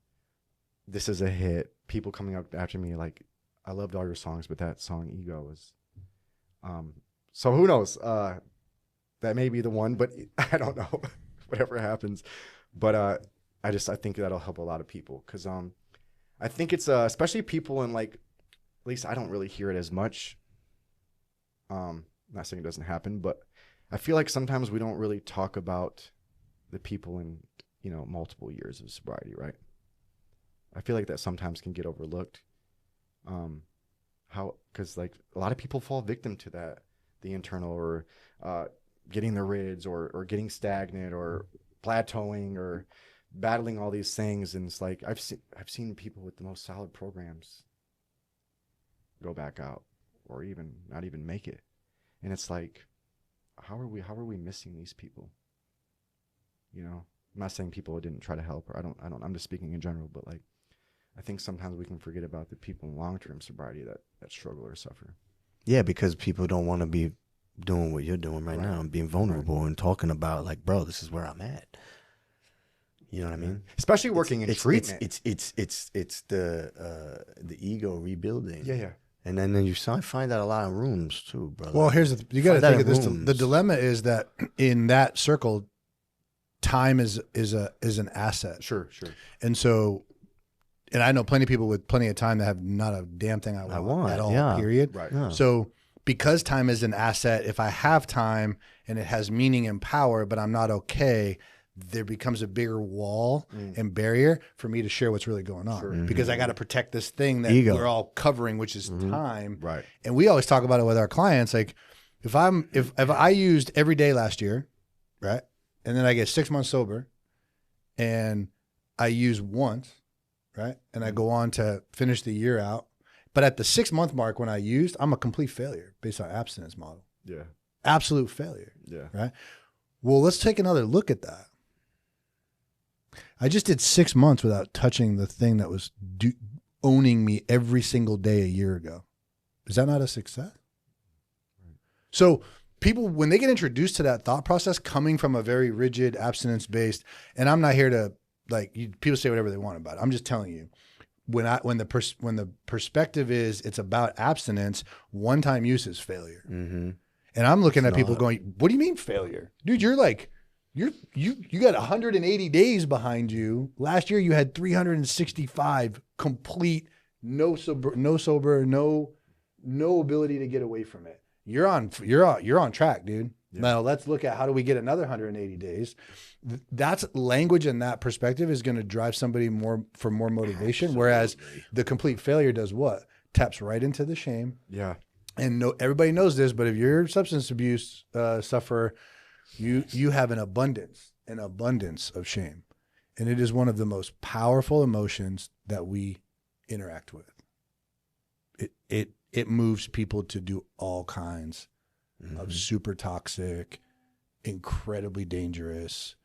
This is a hit. People coming up after me I loved all your songs, but that song Ego was so who knows? That may be the one, but I don't know. Whatever happens. But I think that'll help a lot of people, because I think it's especially people in at least I don't really hear it as much. Not saying it doesn't happen, but I feel like sometimes we don't really talk about the people in multiple years of sobriety, right? I feel like that sometimes can get overlooked. Because a lot of people fall victim to that, the internal, or getting the rids, or getting stagnant, or plateauing, or battling all these things. And it's I've seen people with the most solid programs go back out, or even not even make it. And it's how are we missing these people? I'm not saying people didn't try to help, or I'm just speaking in general, but like, I think sometimes we can forget about the people in long-term sobriety that struggle or suffer. Yeah, because people don't want to be doing what you're doing right now and being vulnerable and talking about like, bro, this is where I'm at. You know what I mean? Especially working in treatment. It's the ego rebuilding. Yeah. And then you find that a lot of rooms too, brother. Well, you got to think of this. The dilemma is that in that circle, time is an asset. Sure. And so, and I know plenty of people with plenty of time that have not a damn thing I want at all, period. Right. Yeah. So because time is an asset, if I have time and it has meaning and power, but I'm not okay, there becomes a bigger wall and barrier for me to share what's really going on because I got to protect this thing that we're all covering, which is time. Right. And we always talk about it with our clients. Like if I used every day last year, right. And then I get 6 months sober and I use once, right. And I go on to finish the year out. But at the 6 month mark when I used, I'm a complete failure based on abstinence model. Yeah. Absolute failure. Yeah. Right. Well, let's take another look at that. I just did 6 months without touching the thing that was owning me every single day a year ago. Is that not a success? So people, when they get introduced to that thought process coming from a very rigid abstinence-based, and I'm not here to people say whatever they want about it. I'm just telling you, when the perspective is it's about abstinence, one-time use is failure. Mm-hmm. And I'm looking at people going, what do you mean failure? Dude, you're like, you got 180 days behind you. Last year you had 365 complete, no sober, no ability to get away from it. You're on track, dude. Yeah. Now let's look at how do we get another 180 days. That's language, and that perspective is going to drive somebody for more motivation. Absolutely. Whereas the complete failure does what? Taps right into the shame. Yeah. And everybody knows this, but if you're a substance abuse sufferer, you have an abundance of shame. And it is one of the most powerful emotions that we interact with. It moves people to do all kinds of super toxic, incredibly dangerous,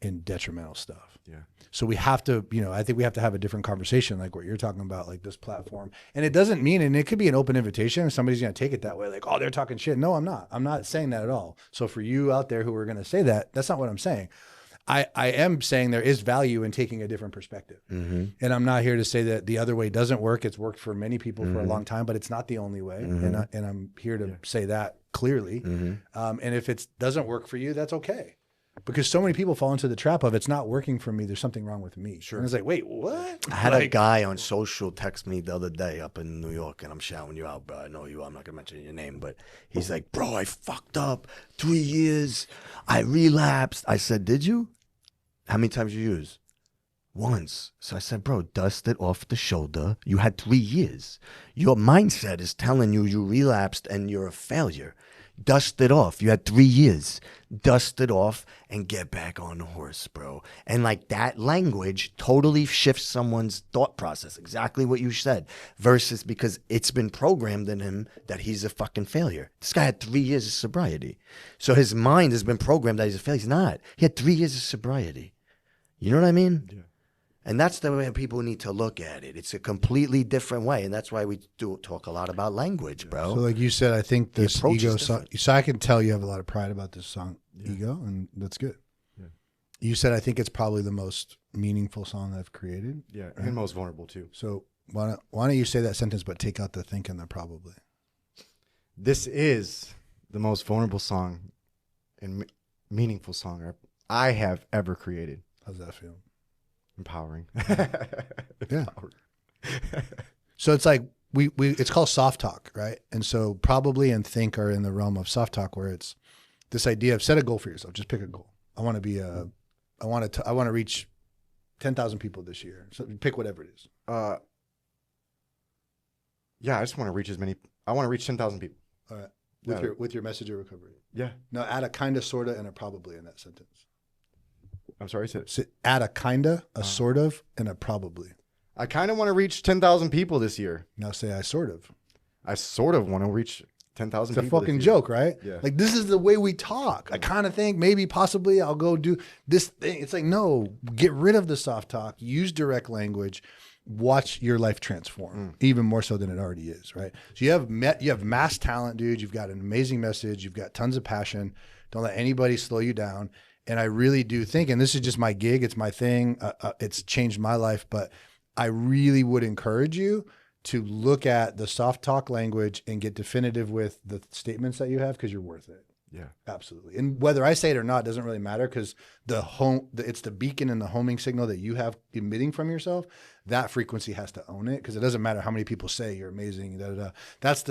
and detrimental stuff. Yeah. So we have to, I think we have to have a different conversation like what you're talking about, like this platform. And it doesn't mean, and it could be an open invitation, and somebody's going to take it that way, like, oh, they're talking shit. No, I'm not. I'm not saying that at all. So for you out there who are going to say that, that's not what I'm saying. I am saying there is value in taking a different perspective. Mm-hmm. And I'm not here to say that the other way doesn't work. It's worked for many people for a long time, but it's not the only way. And I'm here to say that clearly. And if it doesn't work for you, that's okay. Because so many people fall into the trap of it's not working for me. There's something wrong with me. Sure. And it's like, wait, what? I had a guy on social text me the other day up in New York, and I'm shouting you out, bro. I know you. I'm not going to mention your name, but he's like, bro, I fucked up 3 years. I relapsed. I said, did you? How many times you use? Once. So I said, bro, dust it off the shoulder. You had 3 years. Your mindset is telling you you relapsed and you're a failure. Dust it off. You had 3 years. Dust it off and get back on the horse, bro. And like that language totally shifts someone's thought process. Exactly what you said. Versus because it's been programmed in him that he's a fucking failure. This guy had 3 years of sobriety. So his mind has been programmed that he's a failure. He's not. He had 3 years of sobriety. You know what I mean? Yeah. And that's the way people need to look at it. It's a completely different way. And that's why we do talk a lot about language, bro. So like you said, I think this ego song, so I can tell you have a lot of pride about this song, Ego, and that's good. Yeah. You said, I think it's probably the most meaningful song I've created. Yeah, and most vulnerable too. So why don't you say that sentence, but take out the think and the probably. This is the most vulnerable song and meaningful song I have ever created. How's that feel? Empowering. Yeah. So it's like it's called soft talk, right? And so probably and think are in the realm of soft talk, where it's this idea of set a goal for yourself. Just pick a goal. I want to reach 10,000 people this year. So pick whatever it is. Yeah, I just want to reach I want to reach 10,000 people. All right. With your message of recovery. Yeah. Now add a kinda, sorta, and a probably in that sentence. I'm sorry, so add a kinda, a sort of, and a probably. I kind of want to reach 10,000 people this year. Now say I sort of. I sort of want to reach 10,000 It's a people. fucking joke, right? Yeah. Like, this is the way we talk. I kind of think maybe possibly I'll go do this thing. It's like, no, get rid of the soft talk, use direct language, watch your life transform even more so than it already is, right? So you have mass talent, dude. You've got an amazing message. You've got tons of passion. Don't let anybody slow you down. And I really do think, and this is just my gig, it's my thing. It's changed my life, but I really would encourage you to look at the soft talk language and get definitive with the statements that you have, because you're worth it. Yeah, absolutely. And whether I say it or not doesn't really matter, because it's the beacon and the homing signal that you have emitting from yourself. That frequency has to own it, because it doesn't matter how many people say you're amazing. That's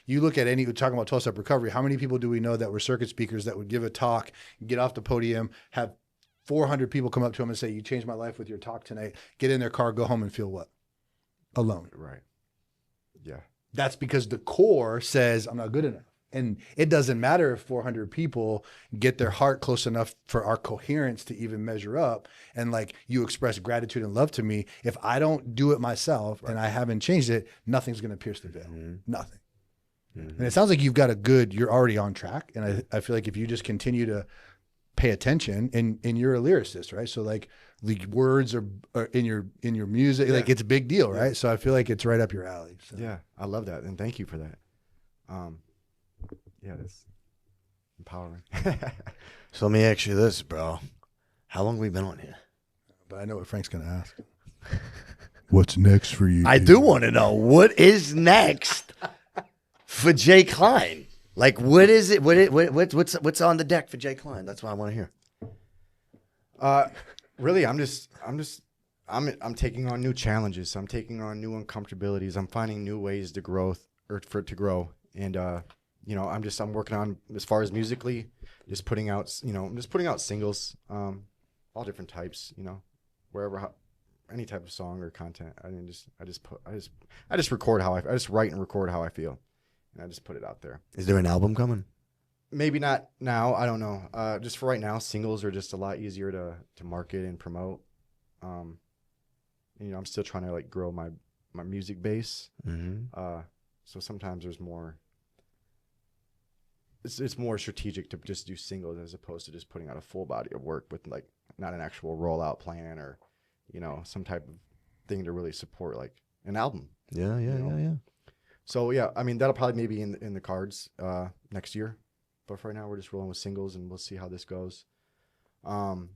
you look at we're talking about 12-step recovery. How many people do we know that were circuit speakers that would give a talk, get off the podium, have 400 people come up to them and say, "You changed my life with your talk tonight," get in their car, go home and feel what? Alone. right. Yeah. That's because the core says, I'm not good enough. And it doesn't matter if 400 people get their heart close enough for our coherence to even measure up. And like, you express gratitude and love to me. If I don't do it myself and I haven't changed it, nothing's going to pierce the veil. Nothing. And it sounds like you're already on track. And I feel like if you just continue to pay attention, and you're a lyricist, right? So like the words are in your music, like it's a big deal, right? So I feel like it's right up your alley. So. Yeah, I love that, and thank you for that. Yeah, that's empowering. So let me ask you this, bro. How long have we been on here? But I know what Frank's gonna ask. What's next for you? I do want to know what is next for Jay Klein. Like, what is it? What's on the deck for Jay Klein? That's what I want to hear. Really, I'm taking on new challenges. I'm taking on new uncomfortabilities. I'm finding new ways to grow, and I'm working on, as far as musically, just putting out singles, all different types, wherever, any type of song or content. I just record I just write and record how I feel, and I just put it out there. Is there an album coming? Maybe not now. I don't know. Just for right now, singles are just a lot easier to market and promote. I'm still trying to like grow my music base. So sometimes there's more. It's more strategic to just do singles as opposed to just putting out a full body of work with like not an actual rollout plan or, some type of thing to really support like an album. Yeah. So yeah, I mean that'll probably maybe in the cards next year. But for right now, we're just rolling with singles, and we'll see how this goes. I'm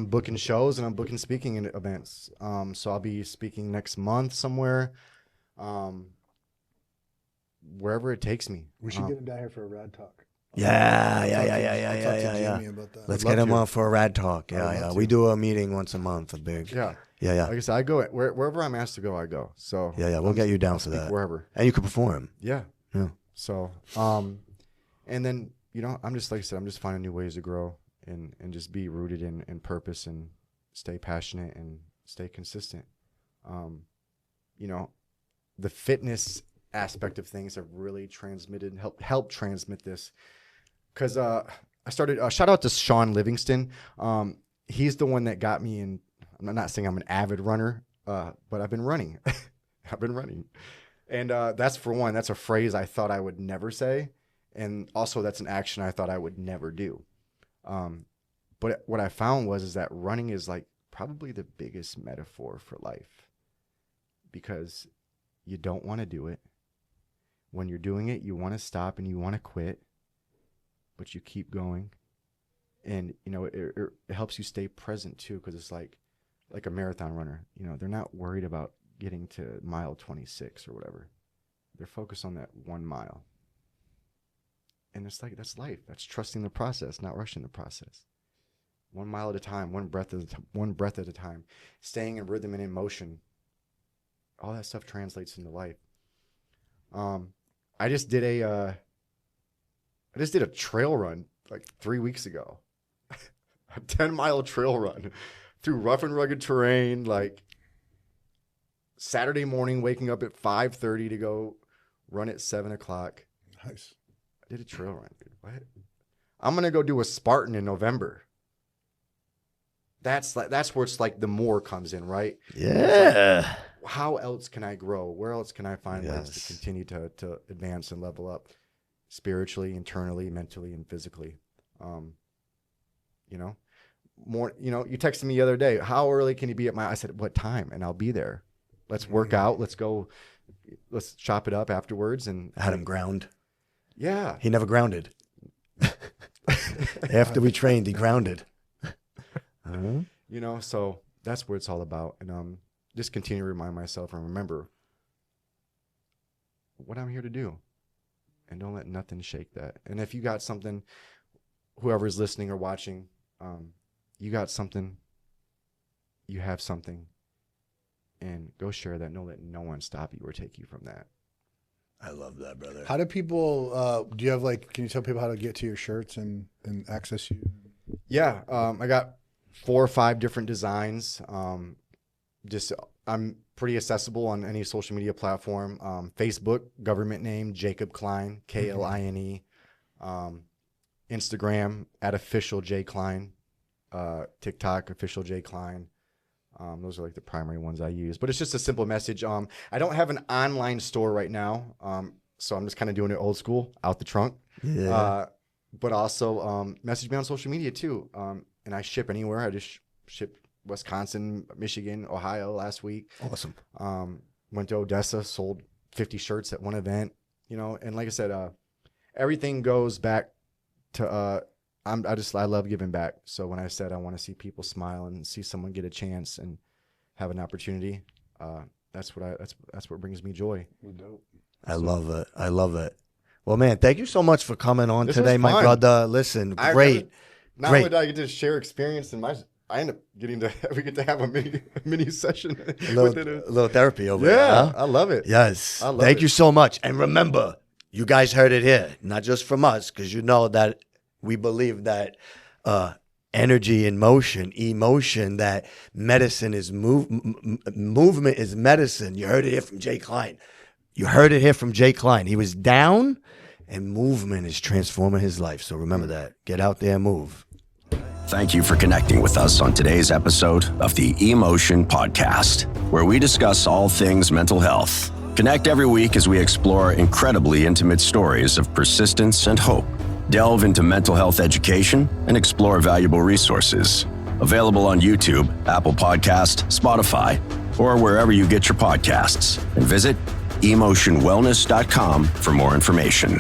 booking shows and I'm booking speaking events. So I'll be speaking next month somewhere, wherever it takes me. We should get him down here for a rad talk. Yeah. Jamie about that. Let's get him on for a rad talk. Yeah. We do a meeting once a month, a big. Yeah. Yeah. Like I said, I go wherever I'm asked to go, I go. So yeah. We'll get you down for that. Wherever. And you can perform. Yeah. Yeah. So, and then, I'm just, like I said, I'm just finding new ways to grow and just be rooted in purpose and stay passionate and stay consistent. The fitness aspect of things have really helped transmit this. Cause, I started, shout out to Sean Livingston. He's the one that got me in. I'm not saying I'm an avid runner, but I've been running. And that's for one, that's a phrase I thought I would never say. And also that's an action I thought I would never do. But what I found is that running is like probably the biggest metaphor for life, because you don't want to do it. When you're doing it, you want to stop and you want to quit, but you keep going. And, it helps you stay present too, because it's like a marathon runner. They're not worried about getting to mile 26 or whatever. They're focused on that 1 mile. And it's like, that's life. That's trusting the process, not rushing the process. 1 mile at a time, one breath at a time, staying in rhythm and in motion. All that stuff translates into life. I just did a trail run like 3 weeks ago. A 10-mile trail run through rough and rugged terrain, like Saturday morning, waking up at 5:30 to go run at 7:00. Nice. I did a trail run, dude. What? I'm gonna go do a Spartan in November. That's where it's like the more comes in, right? Yeah. how else can I grow? Where else can I find ways Yes. to continue to advance and level up spiritually, internally, mentally, and physically? You know, more, you know, you texted me the other day, how early can you be at I said, what time? And I'll be there. Let's work out. Let's go. Let's chop it up afterwards. And I had him ground. yeah. He never grounded. After we trained, he grounded. You know, so that's what it's all about. And just continue to remind myself and remember what I'm here to do. And don't let nothing shake that. And if you got something, whoever's listening or watching, you got something, you have something, and go share that. Don't let no one stop you or take you from that. I love that, brother. How do people, do you have like, can you tell people how to get to your shirts and access you? Yeah, I got 4 or 5 different designs. I'm pretty accessible on any social media platform. Facebook, government name, Jacob Klein, Kline. Instagram, @officialjklein. TikTok, official J Klein. Those are like the primary ones I use. But it's just a simple message. I don't have an online store right now, so I'm just kind of doing it old school, out the trunk. Yeah. But also message me on social media too. And I ship anywhere. I just shipped Wisconsin, Michigan, Ohio last week. Awesome. Went to Odessa, sold 50 shirts at one event. You know, and like I said, everything goes back to I love giving back. So when I said I want to see people smile and see someone get a chance and have an opportunity, that's what brings me joy. I love it. I love it. Well, man, thank you so much for coming on This today, was my fun. brother. Listen, great. Not only did I get to share experience, and I end up we get to have a mini session. A little therapy over there. Yeah, Huh? I love it. Yes. I love Thank it. you so much. And remember, you guys heard it here, not just from us, because you know that we believe that energy in motion, emotion, that medicine is movement is medicine. You heard it here from Jay Klein. You heard it here from Jay Klein. He was down, and movement is transforming his life. So remember that. Get out there and move. Thank you for connecting with us on today's episode of the Emotion Podcast, where we discuss all things mental health. Connect every week as we explore incredibly intimate stories of persistence and hope. Delve into mental health education and explore valuable resources. Available on YouTube, Apple Podcast, Spotify, or wherever you get your podcasts. And visit emotionwellness.com for more information.